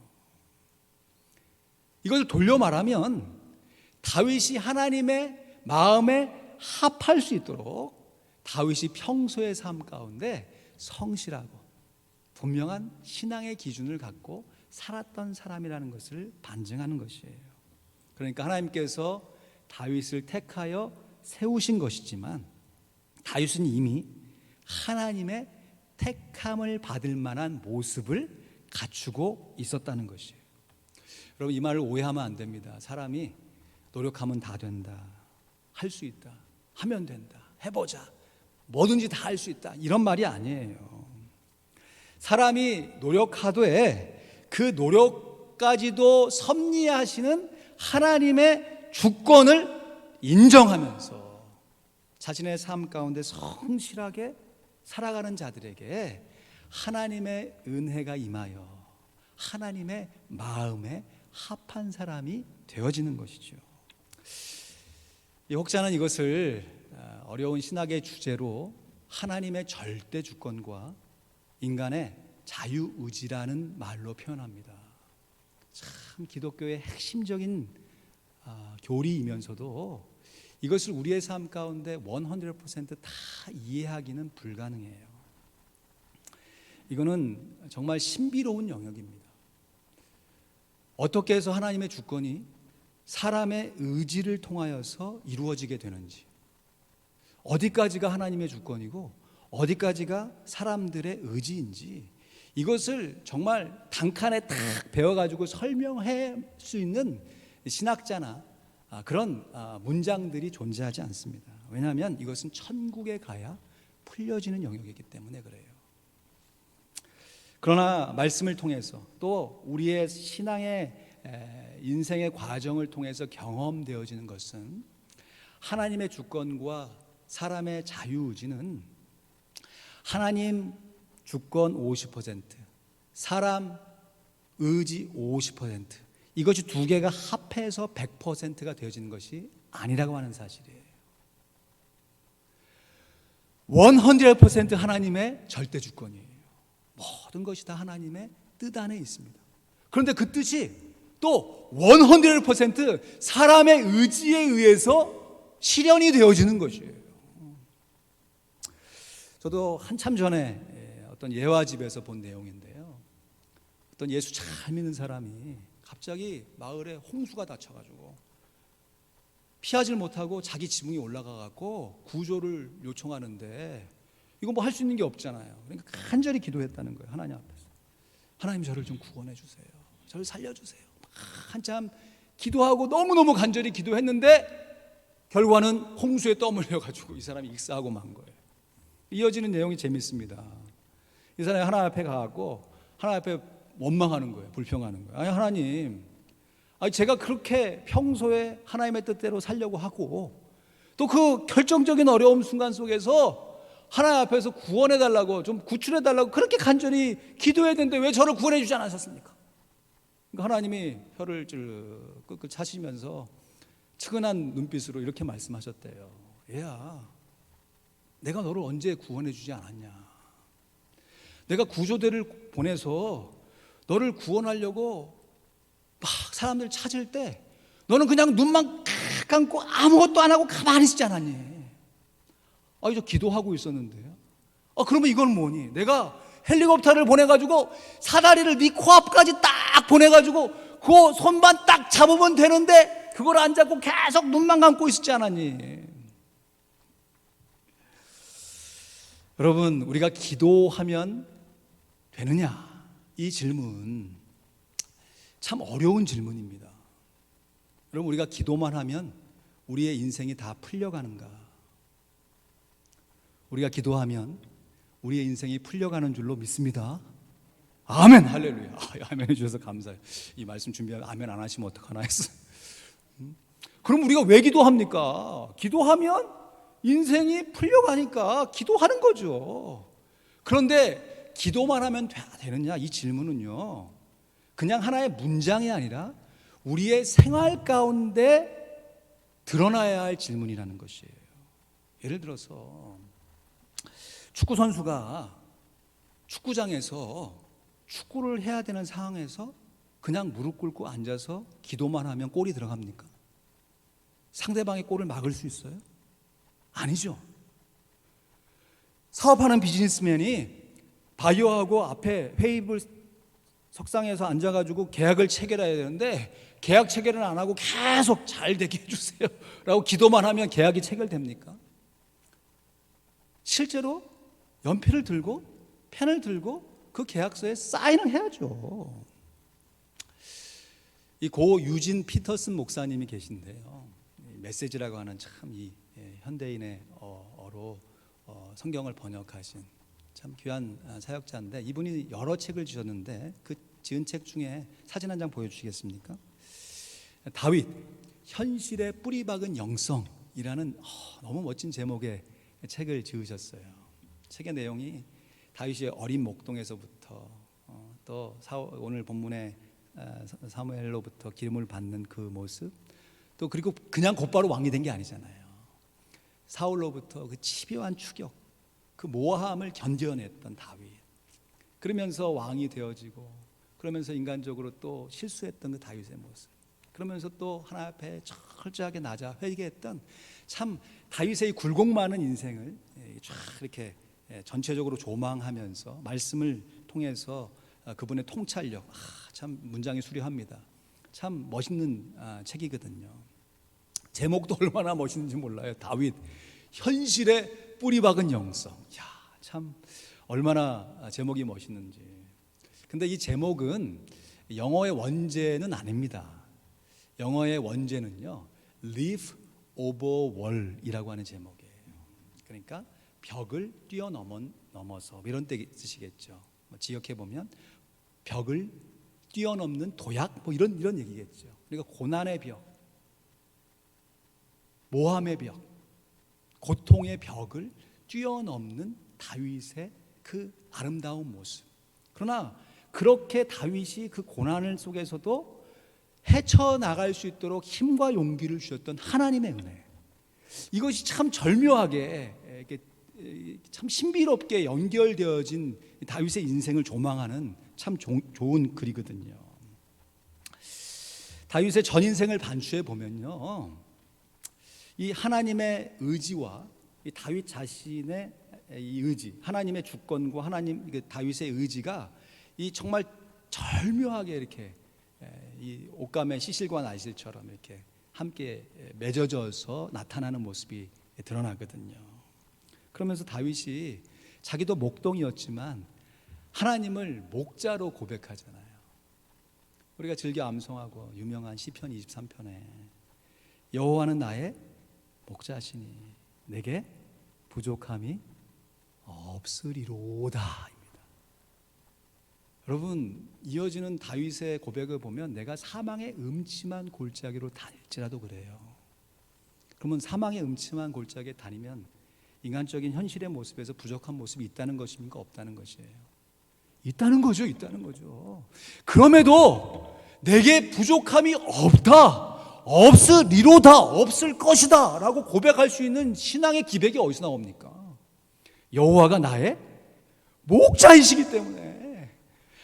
Speaker 2: 이걸 돌려 말하면 다윗이 하나님의 마음에 합할 수 있도록 다윗이 평소의 삶 가운데 성실하고 분명한 신앙의 기준을 갖고 살았던 사람이라는 것을 반증하는 것이에요. 그러니까 하나님께서 다윗을 택하여 세우신 것이지만 다윗은 이미 하나님의 택함을 받을 만한 모습을 갖추고 있었다는 것이에요. 여러분, 이 말을 오해하면 안 됩니다. 사람이 노력하면 다 된다, 할 수 있다, 하면 된다, 해보자, 뭐든지 다 할 수 있다, 이런 말이 아니에요. 사람이 노력하되 그 노력까지도 섭리하시는 하나님의 주권을 인정하면서 자신의 삶 가운데 성실하게 살아가는 자들에게 하나님의 은혜가 임하여 하나님의 마음에 합한 사람이 되어지는 것이죠. 이 혹자는 이것을 어려운 신학의 주제로 하나님의 절대 주권과 인간의 자유의지라는 말로 표현합니다. 참 기독교의 핵심적인 교리이면서도 이것을 우리의 삶 가운데 100%다 이해하기는 불가능해요. 이거는 정말 신비로운 영역입니다. 어떻게 해서 하나님의 주권이 사람의 의지를 통하여서 이루어지게 되는지, 어디까지가 하나님의 주권이고 어디까지가 사람들의 의지인지, 이것을 정말 단칸에 딱 배워가지고 설명할 수 있는 신학자나 그런 문장들이 존재하지 않습니다. 왜냐하면 이것은 천국에 가야 풀려지는 영역이기 때문에 그래요. 그러나 말씀을 통해서 또 우리의 신앙의 인생의 과정을 통해서 경험되어지는 것은 하나님의 주권과 사람의 자유의지는 하나님 주권 50%, 사람 의지 50%, 이것이 두 개가 합해서 100%가 되어지는 것이 아니라고 하는 사실이에요. 100% 하나님의 절대 주권이에요. 모든 것이 다 하나님의 뜻 안에 있습니다. 그런데 그 뜻이 또 100% 사람의 의지에 의해서 실현이 되어지는 것이에요. 저도 한참 전에 어떤 예화집에서 본 내용인데요, 어떤 예수 잘 믿는 사람이 갑자기 마을에 홍수가 닥쳐가지고 피하지 못하고 자기 지붕에 올라가갖고 구조를 요청하는데 이거 뭐 할 수 있는 게 없잖아요. 그러니까 간절히 기도했다는 거예요. 하나님 앞에서. 하나님, 저를 좀 구원해 주세요. 저를 살려주세요. 한참 기도하고 너무너무 간절히 기도했는데 결과는 홍수에 떠밀려가지고 이 사람이 익사하고 만 거예요. 이어지는 내용이 재밌습니다. 이 사람이 하나님 앞에 가고 하나님 앞에 원망하는 거예요. 불평하는 거예요. 아니, 하나님, 제가 그렇게 평소에 하나님의 뜻대로 살려고 하고 또 그 결정적인 어려움 순간 속에서 하나님 앞에서 구원해달라고, 좀 구출해달라고 그렇게 간절히 기도했는데 왜 저를 구원해 주지 않으셨습니까? 그러니까 하나님이 혀를 끄끌 차시면서 측은한 눈빛으로 이렇게 말씀하셨대요. 얘야, 내가 너를 언제 구원해 주지 않았냐? 내가 구조대를 보내서 너를 구원하려고 막 사람들 찾을 때 너는 그냥 눈만 칵 감고 아무것도 안 하고 가만히 있지 않았니? 저 기도하고 있었는데요. 그러면 이건 뭐니? 내가 헬리콥터를 보내가지고 사다리를 네 코앞까지 딱 보내가지고 그 손만 딱 잡으면 되는데 그걸 안 잡고 계속 눈만 감고 있었지 않았니? 여러분, 우리가 기도하면 되느냐? 이 질문 참 어려운 질문입니다. 여러분, 우리가 기도만 하면 우리의 인생이 다 풀려가는가? 우리가 기도하면 우리의 인생이 풀려가는 줄로 믿습니다. 아멘, 할렐루야. 아멘 해주셔서 감사해요. 이 말씀 준비하면 아멘 안 하시면 어떡하나 했어요. 그럼 우리가 왜 기도합니까? 기도하면 인생이 풀려가니까 기도하는 거죠. 그런데 기도만 하면 되느냐? 이 질문은요, 그냥 하나의 문장이 아니라 우리의 생활 가운데 드러나야 할 질문이라는 것이에요. 예를 들어서 축구 선수가 축구장에서 축구를 해야 되는 상황에서 그냥 무릎 꿇고 앉아서 기도만 하면 골이 들어갑니까? 상대방의 골을 막을 수 있어요? 아니죠. 사업하는 비즈니스맨이 바이오하고 앞에 회의부 석상에서 앉아가지고 계약을 체결해야 되는데 계약 체결을 안 하고 계속 잘 되게 해주세요 라고 기도만 하면 계약이 체결됩니까? 실제로 연필을 들고 펜을 들고 그 계약서에 사인을 해야죠. 이 고 유진 피터슨 목사님이 계신데요, 메시지라고 하는 참 이 현대인의 어로 성경을 번역하신 참 귀한 사역자인데, 이분이 여러 책을 지었는데 그 지은 책 중에 사진 한 장 보여주시겠습니까? 다윗, 현실에 뿌리 박은 영성이라는 너무 멋진 제목의 책을 지으셨어요. 책의 내용이 다윗이 어린 목동에서부터 또 오늘 본문의 사무엘로부터 기름을 받는 그 모습, 또 그리고 그냥 곧바로 왕이 된 게 아니잖아요. 사울로부터 그 집요한 추격, 그 모함을 견뎌냈던 다윗, 그러면서 왕이 되어지고, 그러면서 인간적으로 또 실수했던 그 다윗의 모습, 그러면서 또 하나님 앞에 철저하게 낮아 회개했던 참 다윗의 굴곡 많은 인생을 쫙 이렇게 전체적으로 조망하면서 말씀을 통해서 그분의 통찰력, 참 문장이 수려합니다. 참 멋있는 책이거든요. 제목도 얼마나 멋있는지 몰라요. 다윗, 현실에 뿌리 박은 영성. 참 얼마나 제목이 멋있는지. 근데 이 제목은 영어의 원제는 아닙니다. 영어의 원제는요, leap over wall이라고 하는 제목이에요. 그러니까 벽을 뛰어넘어서 이런 뜻이겠죠. 지역해 보면 벽을 뛰어넘는 도약, 이런 얘기겠죠. 그러니까 고난의 벽, 모함의 벽, 고통의 벽을 뛰어넘는 다윗의 그 아름다운 모습. 그러나 그렇게 다윗이 그 고난을 속에서도 헤쳐나갈 수 있도록 힘과 용기를 주셨던 하나님의 은혜, 이것이 참 절묘하게 참 신비롭게 연결되어진 다윗의 인생을 조망하는 참 좋은 글이거든요. 다윗의 전 인생을 반추해 보면요, 이 하나님의 의지와 이 다윗 자신의 이 의지, 하나님의 주권과 다윗의 의지가 이 정말 절묘하게 이렇게 이 옷감의 시실과 나실처럼 이렇게 함께 맺어져서 나타나는 모습이 드러나거든요. 그러면서 다윗이 자기도 목동이었지만 하나님을 목자로 고백하잖아요. 우리가 즐겨 암송하고 유명한 시편 23편에 여호와는 나의 목자시니 내게 부족함이 없으리로다. 여러분, 이어지는 다윗의 고백을 보면 내가 사망의 음침한 골짜기로 다닐지라도 그래요. 그러면 사망의 음침한 골짜기에 다니면 인간적인 현실의 모습에서 부족한 모습이 있다는 것입니까? 없다는 것이에요? 있다는 거죠. 그럼에도 내게 부족함이 없다, 없으리로다, 없을 것이다 라고 고백할 수 있는 신앙의 기백이 어디서 나옵니까? 여호와가 나의 목자이시기 때문에,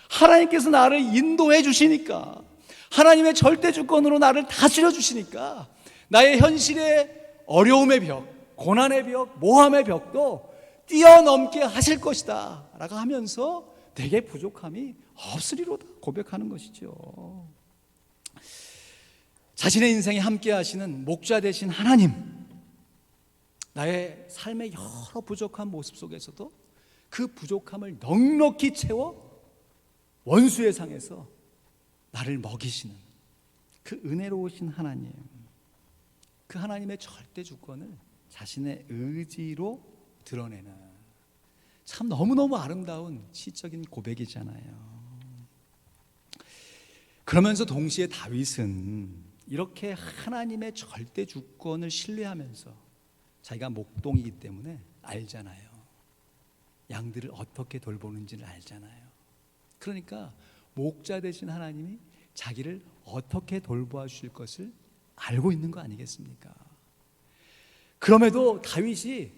Speaker 2: 하나님께서 나를 인도해 주시니까, 하나님의 절대 주권으로 나를 다스려 주시니까 나의 현실의 어려움의 벽, 고난의 벽, 모함의 벽도 뛰어넘게 하실 것이다 라고 하면서 내게 부족함이 없으리로다 고백하는 것이죠. 자신의 인생에 함께 하시는 목자 되신 하나님, 나의 삶의 여러 부족한 모습 속에서도 그 부족함을 넉넉히 채워 원수의 상에서 나를 먹이시는 그 은혜로우신 하나님, 그 하나님의 절대 주권을 자신의 의지로 드러내는 참 너무너무 아름다운 시적인 고백이잖아요. 그러면서 동시에 다윗은 이렇게 하나님의 절대 주권을 신뢰하면서 자기가 목동이기 때문에 알잖아요. 양들을 어떻게 돌보는지를 알잖아요. 그러니까 목자 되신 하나님이 자기를 어떻게 돌보아 주실 것을 알고 있는 거 아니겠습니까? 그럼에도 다윗이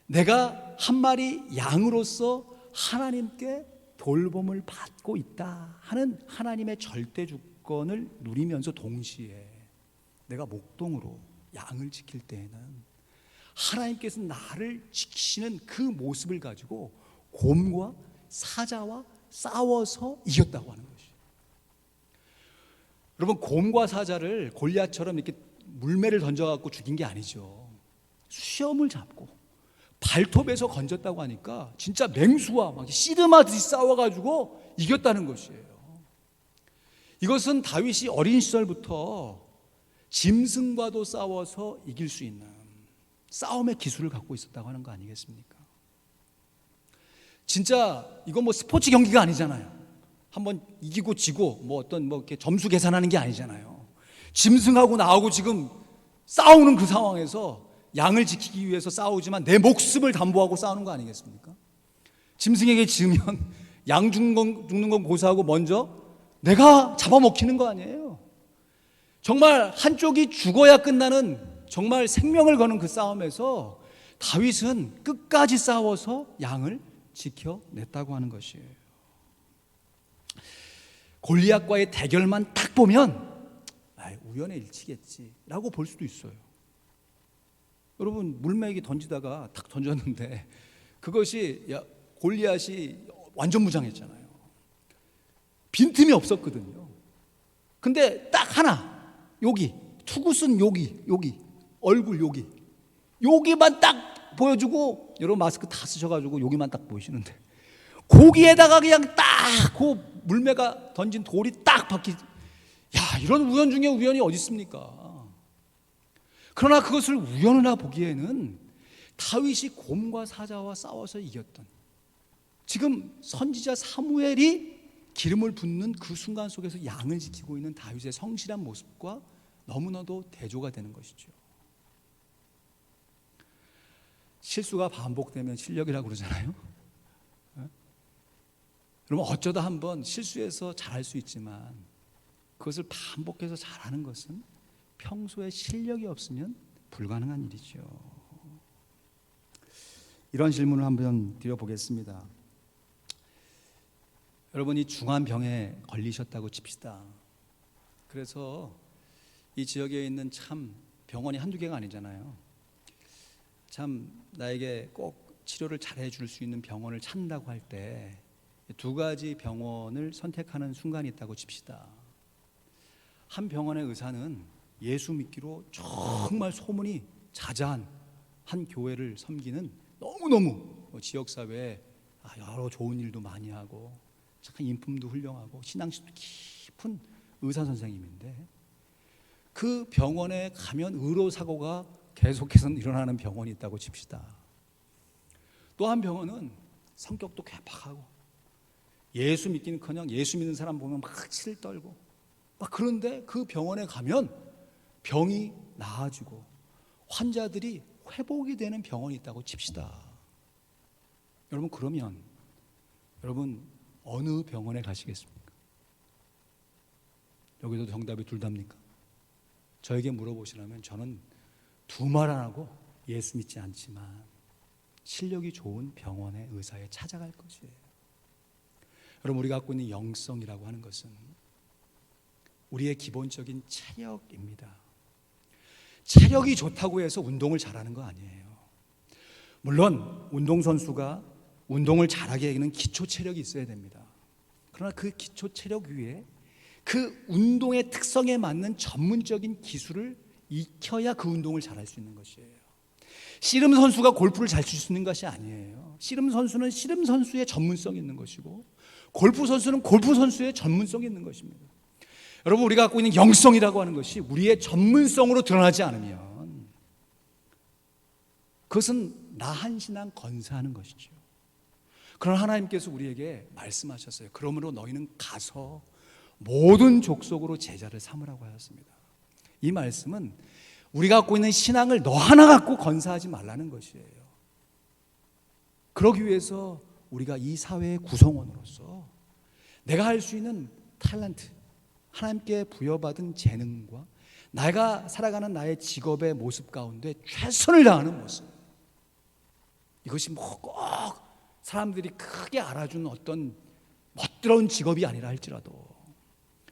Speaker 2: 내가 한 마리 양으로서 하나님께 돌봄을 받고 있다 하는 하나님의 절대 주권을 누리면서 동시에 내가 목동으로 양을 지킬 때에는 하나님께서 나를 지키시는 그 모습을 가지고 곰과 사자와 싸워서 이겼다고 하는 것이에요. 여러분, 곰과 사자를 골리앗처럼 이렇게 물매를 던져갖고 죽인 게 아니죠. 수염을 잡고 발톱에서 건졌다고 하니까 진짜 맹수와 막 씨름하듯이 싸워가지고 이겼다는 것이에요. 이것은 다윗이 어린 시절부터 짐승과도 싸워서 이길 수 있는 싸움의 기술을 갖고 있었다고 하는 거 아니겠습니까? 진짜 이건 뭐 스포츠 경기가 아니잖아요. 한번 이기고 지고 이렇게 점수 계산하는 게 아니잖아요. 짐승하고 나하고 지금 싸우는 그 상황에서 양을 지키기 위해서 싸우지만 내 목숨을 담보하고 싸우는 거 아니겠습니까? 짐승에게 지으면 양 죽는 건 고사하고 먼저 내가 잡아먹히는 거 아니에요. 정말 한쪽이 죽어야 끝나는 정말 생명을 거는 그 싸움에서 다윗은 끝까지 싸워서 양을 지켜냈다고 하는 것이에요. 골리앗과의 대결만 딱 보면 우연의 일치겠지라고 볼 수도 있어요. 여러분, 물매기 던지다가 탁 던졌는데 그것이 골리앗이 완전 무장했잖아요. 빈틈이 없었거든요. 근데 딱 하나, 여기 투구슨 여기 얼굴 여기만 딱 보여주고, 여러분 마스크 다 쓰셔가지고 여기만 딱 보이시는데 거기에다가 그냥 딱 그 물매가 던진 돌이 딱 박히. 이런 우연 중에 우연이 어디 있습니까? 그러나 그것을 우연이라 보기에는 다윗이 곰과 사자와 싸워서 이겼던, 지금 선지자 사무엘이 기름을 붓는 그 순간 속에서 양을 지키고 있는 다윗의 성실한 모습과 너무나도 대조가 되는 것이죠. 실수가 반복되면 실력이라고 그러잖아요. 여러분, 어쩌다 한번 실수해서 잘할 수 있지만 그것을 반복해서 잘하는 것은 평소에 실력이 없으면 불가능한 일이죠. 이런 질문을 한번 드려보겠습니다. 여러분이 중한 병에 걸리셨다고 칩시다. 그래서 이 지역에 있는 참 병원이 한두 개가 아니잖아요. 참 나에게 꼭 치료를 잘해 줄 수 있는 병원을 찾는다고 할 때 두 가지 병원을 선택하는 순간이 있다고 칩시다. 한 병원의 의사는 예수 믿기로 정말 소문이 자자한 한 교회를 섬기는 너무너무 지역사회에 여러 좋은 일도 많이 하고 참 인품도 훌륭하고 신앙심도 깊은 의사 선생님인데, 그 병원에 가면 의료사고가 계속해서 일어나는 병원이 있다고 칩시다. 또 한 병원은 성격도 괴팍하고 예수 믿기는커녕 예수 믿는 사람 보면 막 치를 떨고 그런데 그 병원에 가면 병이 나아지고 환자들이 회복이 되는 병원이 있다고 칩시다. 여러분, 그러면 여러분 어느 병원에 가시겠습니까? 여기도 정답이 둘 다입니까? 저에게 물어보시라면 저는 두 말 안 하고 예수 믿지 않지만 실력이 좋은 병원의 의사에 찾아갈 것이에요. 여러분, 우리가 갖고 있는 영성이라고 하는 것은 우리의 기본적인 체력입니다. 체력이 좋다고 해서 운동을 잘하는 거 아니에요. 물론 운동선수가 운동을 잘하게는 기초 체력이 있어야 됩니다. 그러나 그 기초 체력 위에 그 운동의 특성에 맞는 전문적인 기술을 익혀야 그 운동을 잘할 수 있는 것이에요. 씨름 선수가 골프를 잘 칠 수 있는 것이 아니에요. 씨름 선수는 씨름 선수의 전문성이 있는 것이고, 골프 선수는 골프 선수의 전문성이 있는 것입니다. 여러분, 우리가 갖고 있는 영성이라고 하는 것이 우리의 전문성으로 드러나지 않으면 그것은 나 한 신앙 건사하는 것이죠. 그러나 하나님께서 우리에게 말씀하셨어요. 그러므로 너희는 가서 모든 족속으로 제자를 삼으라고 하셨습니다. 이 말씀은 우리가 갖고 있는 신앙을 너 하나 갖고 건사하지 말라는 것이에요. 그러기 위해서 우리가 이 사회의 구성원으로서 내가 할 수 있는 탤런트, 하나님께 부여받은 재능과 내가 살아가는 나의 직업의 모습 가운데 최선을 다하는 모습, 이것이 꼭 사람들이 크게 알아주는 어떤 멋들어온 직업이 아니라 할지라도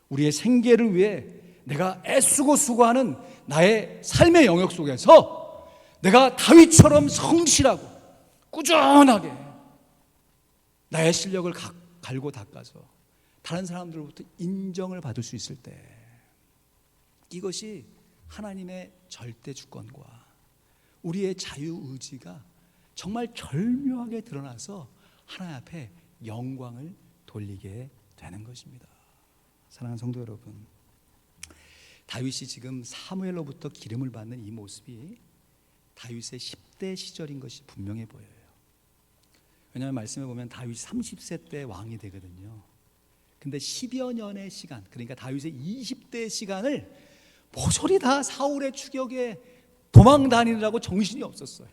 Speaker 2: 우리의 생계를 위해 내가 애쓰고 수고하는 나의 삶의 영역 속에서 내가 다윗처럼 성실하고 꾸준하게 나의 실력을 갈고 닦아서 다른 사람들로부터 인정을 받을 수 있을 때, 이것이 하나님의 절대 주권과 우리의 자유의지가 정말 절묘하게 드러나서 하나님 앞에 영광을 돌리게 되는 것입니다. 사랑하는 성도 여러분, 다윗이 지금 사무엘로부터 기름을 받는 이 모습이 다윗의 10대 시절인 것이 분명해 보여요. 왜냐하면 말씀해 보면 다윗이 30세 때 왕이 되거든요. 근데 10여 년의 시간, 그러니까 다윗의 20대 시간을 모조리 다 사울의 추격에 도망 다니느라고 정신이 없었어요.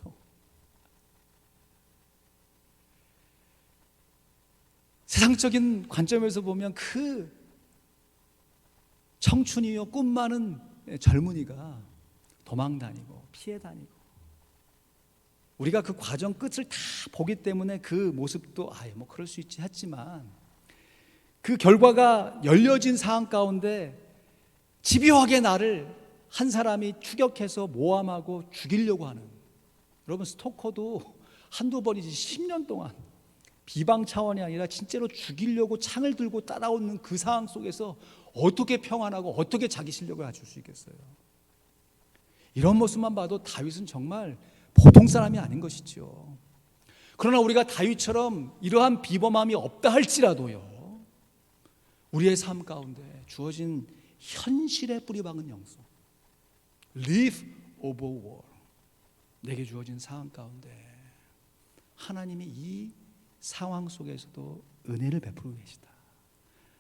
Speaker 2: 세상적인 관점에서 보면 그 청춘이요 꿈 많은 젊은이가 도망 다니고 피해 다니고, 우리가 그 과정 끝을 다 보기 때문에 그 모습도 뭐 그럴 수 있지 했지만, 그 결과가 열려진 상황 가운데 집요하게 나를 한 사람이 추격해서 모함하고 죽이려고 하는, 여러분 스토커도 한두 번이지 10년 동안 비방 차원이 아니라 진짜로 죽이려고 창을 들고 따라오는 그 상황 속에서 어떻게 평안하고 어떻게 자기 실력을 갖출 수 있겠어요? 이런 모습만 봐도 다윗은 정말 보통 사람이 아닌 것이죠. 그러나 우리가 다윗처럼 이러한 비범함이 없다 할지라도요, 우리의 삶 가운데 주어진 현실의 뿌리박은 영성, live over war, 내게 주어진 상황 가운데 하나님이 이 상황 속에서도 은혜를 베풀고 계시다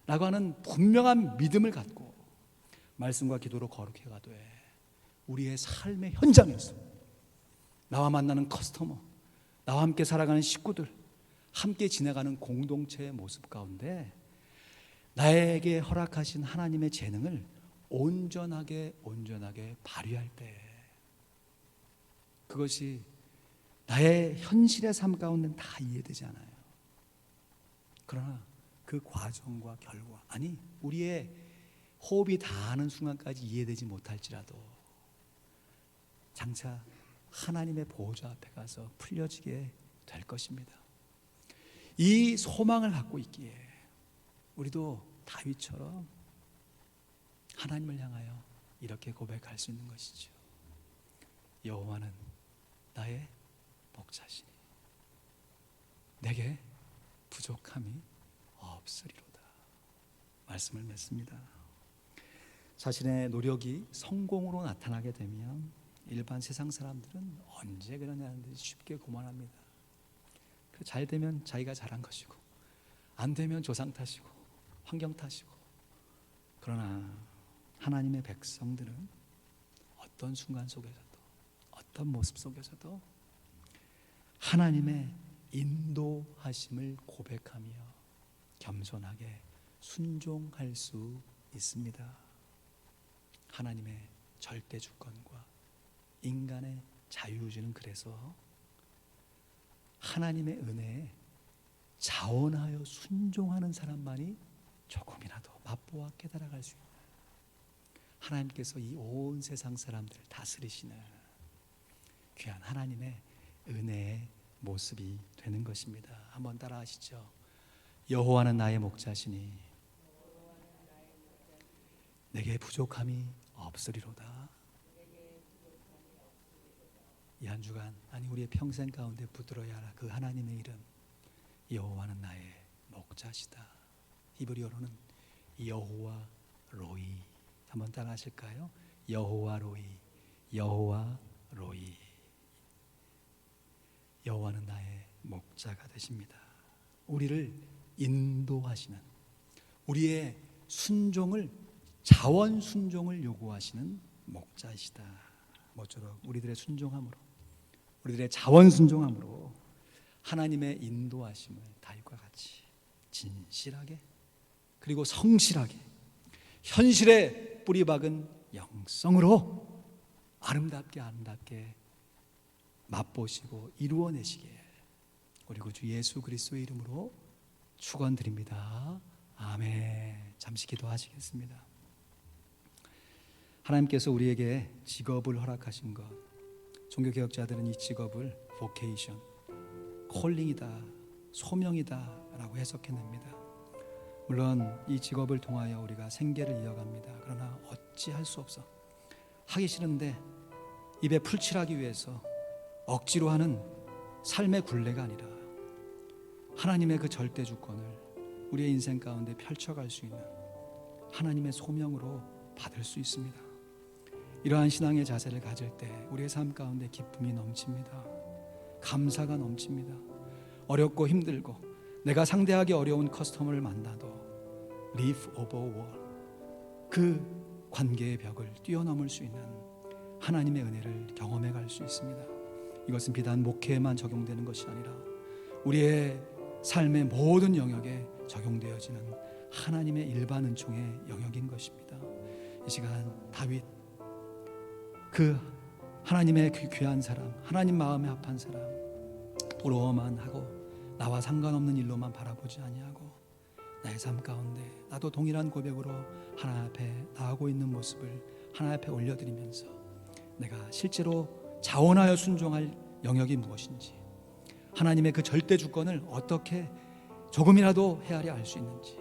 Speaker 2: 라고 하는 분명한 믿음을 갖고 말씀과 기도로 거룩해 가되 우리의 삶의 현장에서 나와 만나는 커스터머, 나와 함께 살아가는 식구들, 함께 지내가는 공동체의 모습 가운데 나에게 허락하신 하나님의 재능을 온전하게 발휘할 때, 그것이 나의 현실의 삶 가운데는 다 이해되지 않아요. 그러나 그 과정과 결과, 아니 우리의 호흡이 닿는 순간까지 이해되지 못할지라도 장차 하나님의 보호자 앞에 가서 풀려지게 될 것입니다. 이 소망을 갖고 있기에 우리도 다윗처럼 하나님을 향하여 이렇게 고백할 수 있는 것이죠. 여호와는 나의 목자시니 내게 부족함이 없으리로다. 말씀을 맺습니다. 자신의 노력이 성공으로 나타나게 되면 일반 세상 사람들은 언제 그러냐는 듯이 쉽게 고만합니다. 잘 되면 자기가 잘한 것이고, 안 되면 조상 탓이고 환경 탓이고. 그러나 하나님의 백성들은 어떤 순간 속에서도, 어떤 모습 속에서도 하나님의 인도하심을 고백하며 겸손하게 순종할 수 있습니다. 하나님의 절대 주권과 인간의 자유주의는 그래서 하나님의 은혜에 자원하여 순종하는 사람만이 조금이라도 맛보아 깨달아갈 수 있는, 하나님께서 이 온 세상 사람들을 다스리시는 귀한 하나님의 은혜의 모습이 되는 것입니다. 한번 따라 하시죠. 여호와는 나의 목자시니 내게 부족함이 없으리로다. 이 한 주간, 아니 우리의 평생 가운데 붙들어야 할 그 하나님의 이름, 여호와는 나의 목자시다. 히브리어로는 여호와 로이. 한번 따라 하실까요? 여호와 로이, 여호와 로이. 여호와는 나의 목자가 되십니다. 우리를 인도하시는, 우리의 순종을, 자원 순종을 요구하시는 목자이시다. 모쪼록 우리들의 순종함으로, 우리들의 자원 순종함으로 하나님의 인도하심을 다윗과 같이 진실하게 그리고 성실하게 현실에 뿌리박은 영성으로 아름답게 맛보시고 이루어내시길 우리 구주 예수 그리스도의 이름으로 축원드립니다. 아멘. 잠시 기도하시겠습니다. 하나님께서 우리에게 직업을 허락하신 것, 종교개혁자들은 이 직업을 vocation, 콜링이다, 소명이다 라고 해석해냅니다. 물론 이 직업을 통하여 우리가 생계를 이어갑니다. 그러나 어찌할 수 없어, 하기 싫은데 입에 풀칠하기 위해서 억지로 하는 삶의 굴레가 아니라 하나님의 그 절대 주권을 우리의 인생 가운데 펼쳐갈 수 있는 하나님의 소명으로 받을 수 있습니다. 이러한 신앙의 자세를 가질 때 우리의 삶 가운데 기쁨이 넘칩니다. 감사가 넘칩니다. 어렵고 힘들고 내가 상대하기 어려운 커스터머를 만나도 live over wall, 그 관계의 벽을 뛰어넘을 수 있는 하나님의 은혜를 경험해 갈 수 있습니다. 이것은 비단 목회에만 적용되는 것이 아니라 우리의 삶의 모든 영역에 적용되어지는 하나님의 일반 은총의 영역인 것입니다. 이 시간 다윗, 그 하나님의 귀한 사람, 하나님 마음에 합한 사람, 부러워만 하고 나와 상관없는 일로만 바라보지 아니하고 나의 삶 가운데 나도 동일한 고백으로 하나님 앞에 나아가고 있는 모습을 하나님 앞에 올려드리면서 내가 실제로 자원하여 순종할 영역이 무엇인지, 하나님의 그 절대 주권을 어떻게 조금이라도 헤아려 알 수 있는지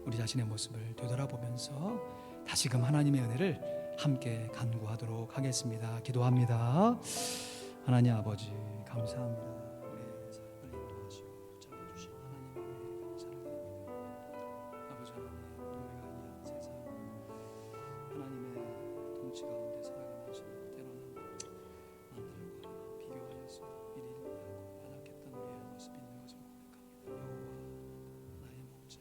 Speaker 2: 우리 자신의 모습을 되돌아보면서 다시금 하나님의 은혜를 함께 간구하도록 하겠습니다. 기도합니다. 하나님 아버지 감사합니다. 우리의 삶을 인도하시고 붙잡아주신 하나님의 은혜에 감사를 드립니다. 아버지 하나님, 우리가 이 한 세상 하나님의 통치 가운데 살아가면서 때로는 남들과 비교하여서 이리 하고 연약했던 우리의 모습이 있는 것을 고백합니다. 여호와 나의 목자,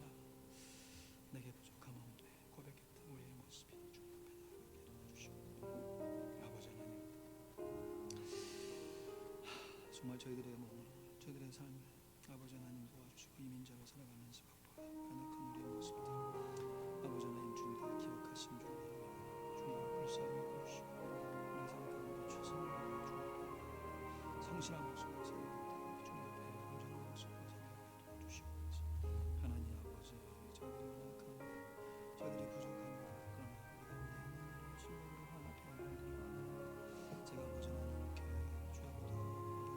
Speaker 2: 내게 부족함 없네 고백했던 우리의 모습이 주님 앞에 나아가게 도와주시고, 아버지 하나님, 정말 저희들의 몸을, 저희들의 삶을 아버지 하나님 도와주시고 이민자로 살아가면서 각도가 연약한 우리의 모습들 아버지 하나님 주님 다 기억하신 줄 알아요. 주님 불쌍히 여겨주시고 우리 삶 가운데 최선을 다해 주님 앞에 성실한 모습으로 살아갈 때 주님 앞에 온전한 모습으로 살아가게 도와주시옵소서. 하나님 아버지, 저희들이 연약합니다. 저희들이 부족합니다. 그러나 우리가 있는 일을 실력으로 하나님께 올려드립니다. 제가 아버지 하나님 이렇게 죄보다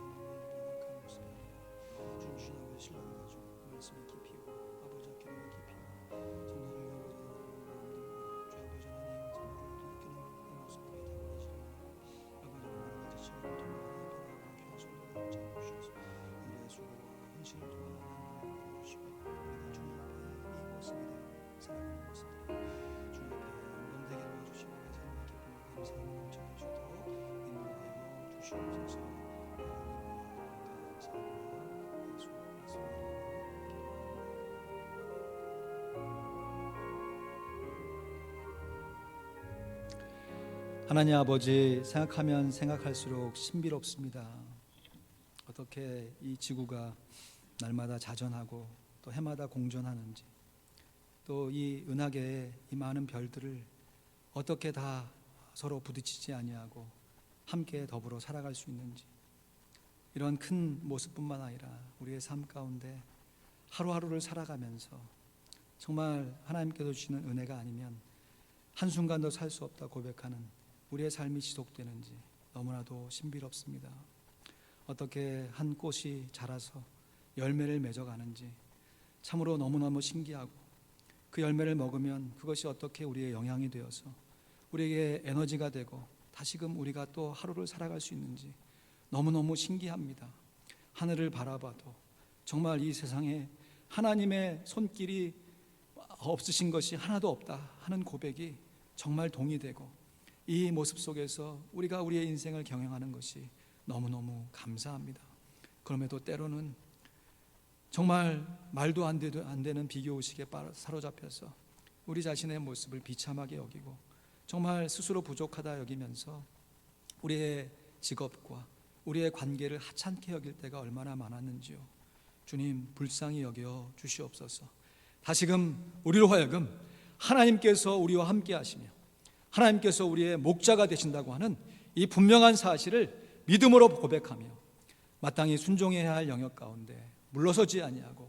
Speaker 2: 연약한 모습이 아니라 준신하고 신뢰를 가지고 말씀의 깊이와 아버지 기도의 깊이와 성도를 아버지 하나님 주 아버지 하나님 성도를 느끼는 이 모습들이 다 무너지는 아버지 하나님 지치고 통하는 변화와 귀한 성도들을 잡아주셔서 우리의 수고와 헌신을 통하여 하나님을 보여주시고 우리가 주님 앞에 이 모습이 되어 살아가는 모습들이 주님 앞에 영광되게 도와주시고 우리의 삶의 기쁨과 감사함을 넘쳐날 수 있도록 인도하여 주시옵소서. 하나님 아버지, 생각하면 생각할수록 신비롭습니다. 어떻게 이 지구가 날마다 자전하고 또 해마다 공전하는지, 또 이 은하계의 이 많은 별들을 어떻게 다 서로 부딪히지 아니하고 함께 더불어 살아갈 수 있는지, 이런 큰 모습뿐만 아니라 우리의 삶 가운데 하루하루를 살아가면서 정말 하나님께서 주시는 은혜가 아니면 한순간도 살 수 없다 고백하는 우리의 삶이 지속되는지 너무나도 신비롭습니다. 어떻게 한 꽃이 자라서 열매를 맺어가는지 참으로 너무너무 신기하고, 그 열매를 먹으면 그것이 어떻게 우리의 영향이 되어서 우리에게 에너지가 되고 다시금 우리가 또 하루를 살아갈 수 있는지 너무너무 신기합니다. 하늘을 바라봐도 정말 이 세상에 하나님의 손길이 없으신 것이 하나도 없다 하는 고백이 정말 동의되고, 이 모습 속에서 우리가 우리의 인생을 경영하는 것이 너무너무 감사합니다. 그럼에도 때로는 정말 말도 안 되는 비교의식에 사로잡혀서 우리 자신의 모습을 비참하게 여기고 정말 스스로 부족하다 여기면서 우리의 직업과 우리의 관계를 하찮게 여길 때가 얼마나 많았는지요. 주님 불쌍히 여겨 주시옵소서. 다시금 우리로 하여금 하나님께서 우리와 함께 하시며 하나님께서 우리의 목자가 되신다고 하는 이 분명한 사실을 믿음으로 고백하며 마땅히 순종해야 할 영역 가운데 물러서지 아니하고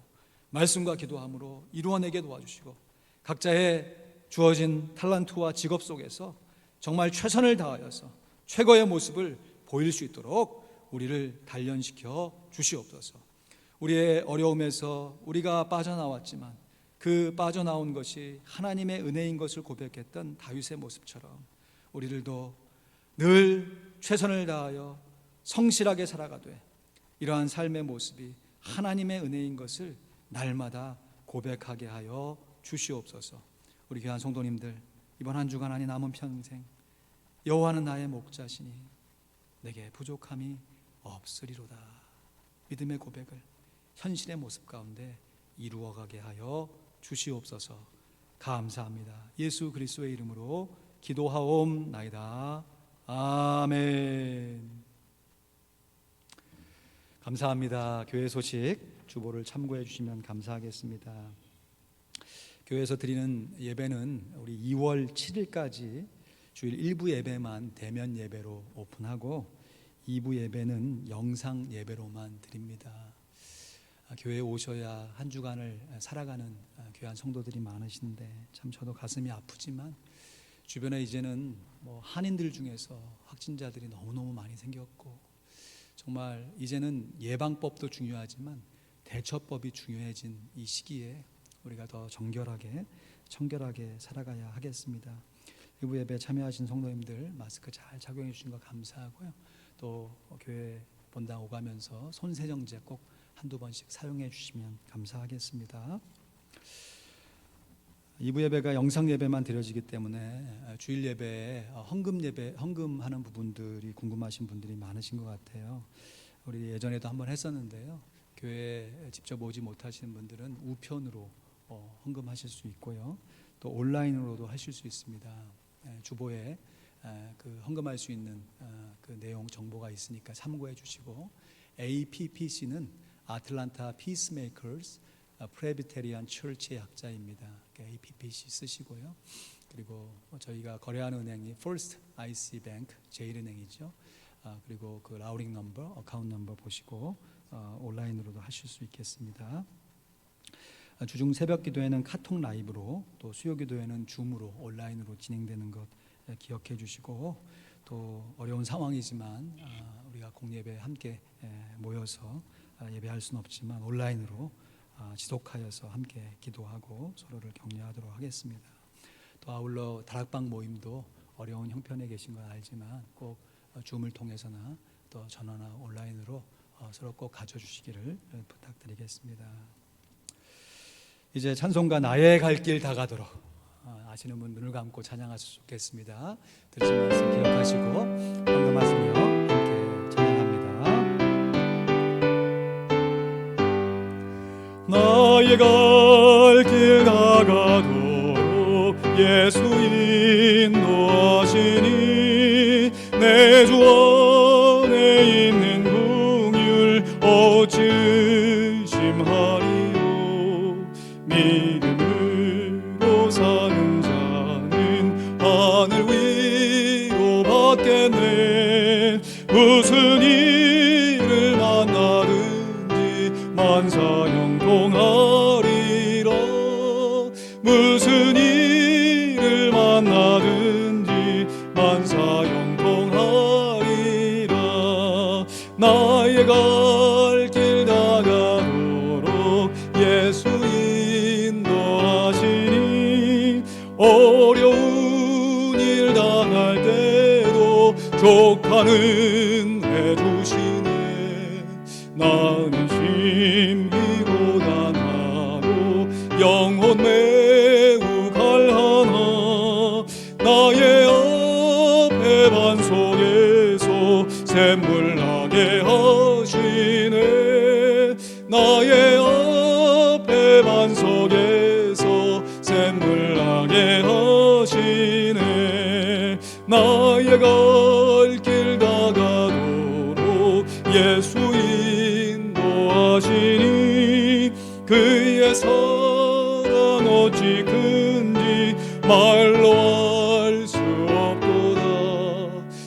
Speaker 2: 말씀과 기도함으로 이루어내게 도와주시고, 각자의 주어진 탤런트와 직업 속에서 정말 최선을 다하여서 최고의 모습을 보일 수 있도록 우리를 단련시켜 주시옵소서. 우리의 어려움에서 우리가 빠져나왔지만 그 빠져나온 것이 하나님의 은혜인 것을 고백했던 다윗의 모습처럼 우리들도 늘 최선을 다하여 성실하게 살아가되 이러한 삶의 모습이 하나님의 은혜인 것을 날마다 고백하게 하여 주시옵소서. 우리 귀한 성도님들, 이번 한 주간 아니 남은 평생 여호와는 나의 목자시니 내게 부족함이 없으리로다, 믿음의 고백을 현실의 모습 가운데 이루어가게 하여 주시옵소서. 감사합니다. 예수 그리스도의 이름으로 기도하옵나이다. 아멘. 감사합니다. 교회 소식 주보를 참고해 주시면 감사하겠습니다. 교회에서 드리는 예배는 우리 2월 7일까지 주일 1부 예배만 대면 예배로 오픈하고 2부 예배는 영상 예배로만 드립니다. 교회에 오셔야 한 주간을 살아가는 귀한 성도들이 많으신데 참 저도 가슴이 아프지만 주변에 이제는 뭐 한인들 중에서 확진자들이 너무너무 많이 생겼고 정말 이제는 예방법도 중요하지만 대처법이 중요해진 이 시기에 우리가 더 정결하게 청결하게 살아가야 하겠습니다. 일부 예배 참여하신 성도님들 마스크 잘 착용해 주신 거 감사하고요. 또 교회 본당 오가면서 손세정제 꼭 한두 번씩 사용해 주시면 감사하겠습니다. 2부 예배가 영상 예배만 드려지기 때문에 주일 예배에 헌금하는 부분들이 궁금하신 분들이 많으신 것 같아요. 우리 예전에도 한번 했었는데요. 교회에 직접 오지 못하시는 분들은 우편으로 헌금하실 수 있고요. 또 온라인으로도 하실 수 있습니다. 주보에 그 헌금할 수 있는 그 내용 정보가 있으니까 참고해 주시고, APPC는 아틀란타 피스메이커스 프레비테리안 처치의 약자입니다. APPC 쓰시고요. 그리고 저희가 거래하는 은행이 First IC Bank 제일은행이죠. 그리고 그 라우링 넘버, 어카운트 넘버 보시고 온라인으로도 하실 수 있겠습니다. 주중 새벽 기도회는 카톡 라이브로, 또 수요 기도회는 줌으로 온라인으로 진행되는 것 기억해 주시고, 또 어려운 상황이지만 우리가 공예배 함께 모여서 예배할 수는 없지만 온라인으로 지속하여서 함께 기도하고 서로를 격려하도록 하겠습니다. 또 아울러 다락방 모임도 어려운 형편에 계신 건 알지만 꼭 줌을 통해서나 또 전화나 온라인으로 서로 꼭 가져주시기를 부탁드리겠습니다. 이제 찬송가 나의 갈 길 다 가도록 아시는 분 눈을 감고 찬양하셨으면 좋겠습니다. 들으신 말씀 기억하시고 헌금하시며 함께 찬양합니다. 나의 갈 길 다 가도록 예수 인도하시니 내 주 안에 있는 긍휼 어찌 의심하리요. 믿음으로 사는 자는 하늘 위로 받겠네. 무슨 일을 만나든지 만사형통하리라. 무슨 일을 만나든지 만사형통하리라. 나의 갈 길 다 가도록 예수 인도하시니 어려운 일 당할 때도 족하는 해 주시네. 나는 심히 고단하고 영혼 매우 갈하나 나의 앞에 반석에서 샘물 나게 하시네. 나의 앞에 반석에서 샘물 나게 하시네. 나의 갈 길 다 가도록 예수 인도하시니 그의 사랑 어찌 큰지 말로 알 수 없도다.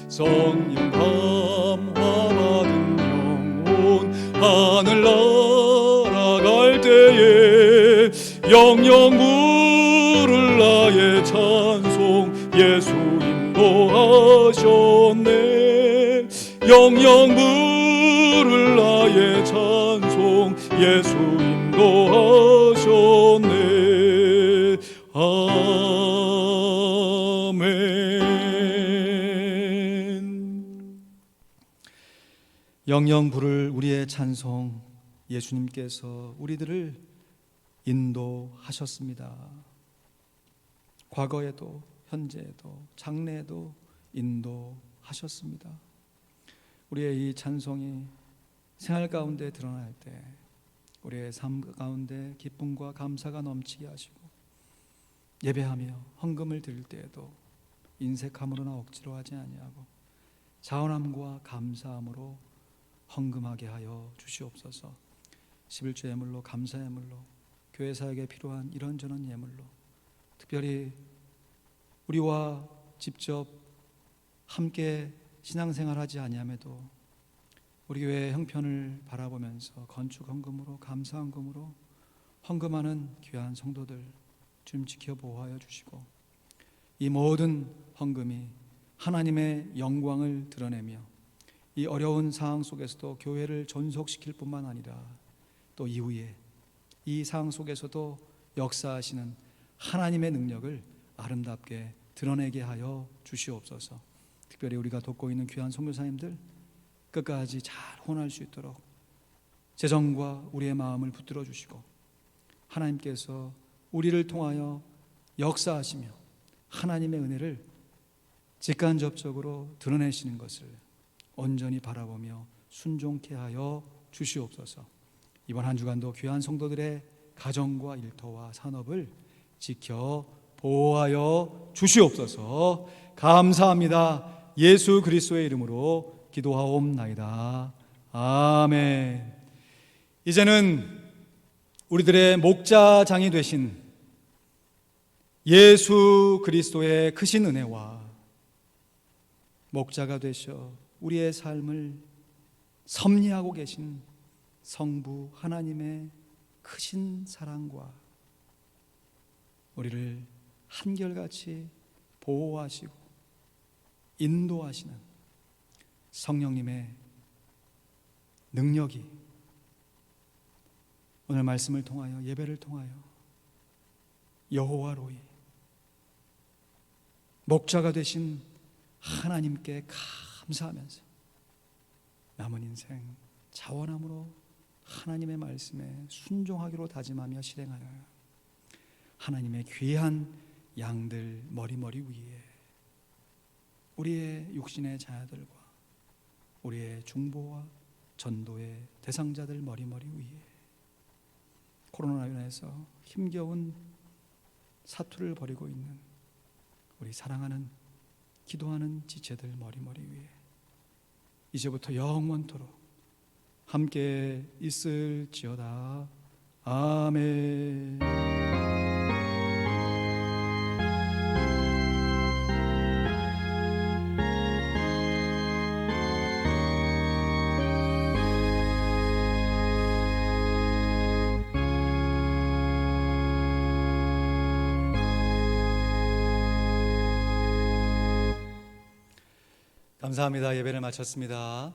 Speaker 2: 성령 감화받은 영혼 하늘 날아갈 때에 영영 부를 나의 찬송 예수 인도하셨네. 영영 부를 나의 찬송 예수 인도하셨네. 아멘. 영영 부를 우리의 찬송 예수님께서 우리들을 인도하셨습니다. 과거에도 현재에도 장래에도 인도하셨습니다. 우리의 이 찬송이 생활 가운데 드러날 때 우리의 삶 가운데 기쁨과 감사가 넘치게 하시고, 예배하며 헌금을 드릴 때에도 인색함으로나 억지로 하지 아니하고 자원함과 감사함으로 헌금하게 하여 주시옵소서. 11조 예물로, 감사 예물로, 교회 사역에 필요한 이런저런 예물로, 특별히 우리와 직접 함께 신앙생활하지 아니함에도 우리 교회 형편을 바라보면서 건축 헌금으로, 감사 헌금으로 헌금하는 귀한 성도들 좀 지켜 보호하여 주시고, 이 모든 헌금이 하나님의 영광을 드러내며 이 어려운 상황 속에서도 교회를 존속시킬 뿐만 아니라 또 이후에 이 상황 속에서도 역사하시는 하나님의 능력을 아름답게 드러내게 하여 주시옵소서. 특별히 우리가 돕고 있는 귀한 선교사님들 끝까지 잘 혼할 수 있도록 재정과 우리의 마음을 붙들어 주시고, 하나님께서 우리를 통하여 역사하시며 하나님의 은혜를 직간접적으로 드러내시는 것을 온전히 바라보며 순종케 하여 주시옵소서. 이번 한 주간도 귀한 성도들의 가정과 일터와 산업을 지켜 보호하여 주시옵소서. 감사합니다. 예수 그리스도의 이름으로 기도하옵나이다. 아멘. 이제는 우리들의 목자장이 되신 예수 그리스도의 크신 은혜와 목자가 되셔 우리의 삶을 섭리하고 계신 성부 하나님의 크신 사랑과 우리를 한결같이 보호하시고 인도하시는 성령님의 능력이 오늘 말씀을 통하여, 예배를 통하여 여호와 로이 목자가 되신 하나님께 감사하면서 남은 인생 자원함으로 하나님의 말씀에 순종하기로 다짐하며 실행하여 하나님의 귀한 양들 머리머리 위에 우리의 육신의 자녀들과 우리의 중보와 전도의 대상자들 머리머리 위에 코로나로 인해서 힘겨운 사투를 벌이고 있는 우리 사랑하는 기도하는 지체들 머리머리 위에 이제부터 영원토록 함께 있을지어다. 아멘. 감사합니다. 예배를 마쳤습니다.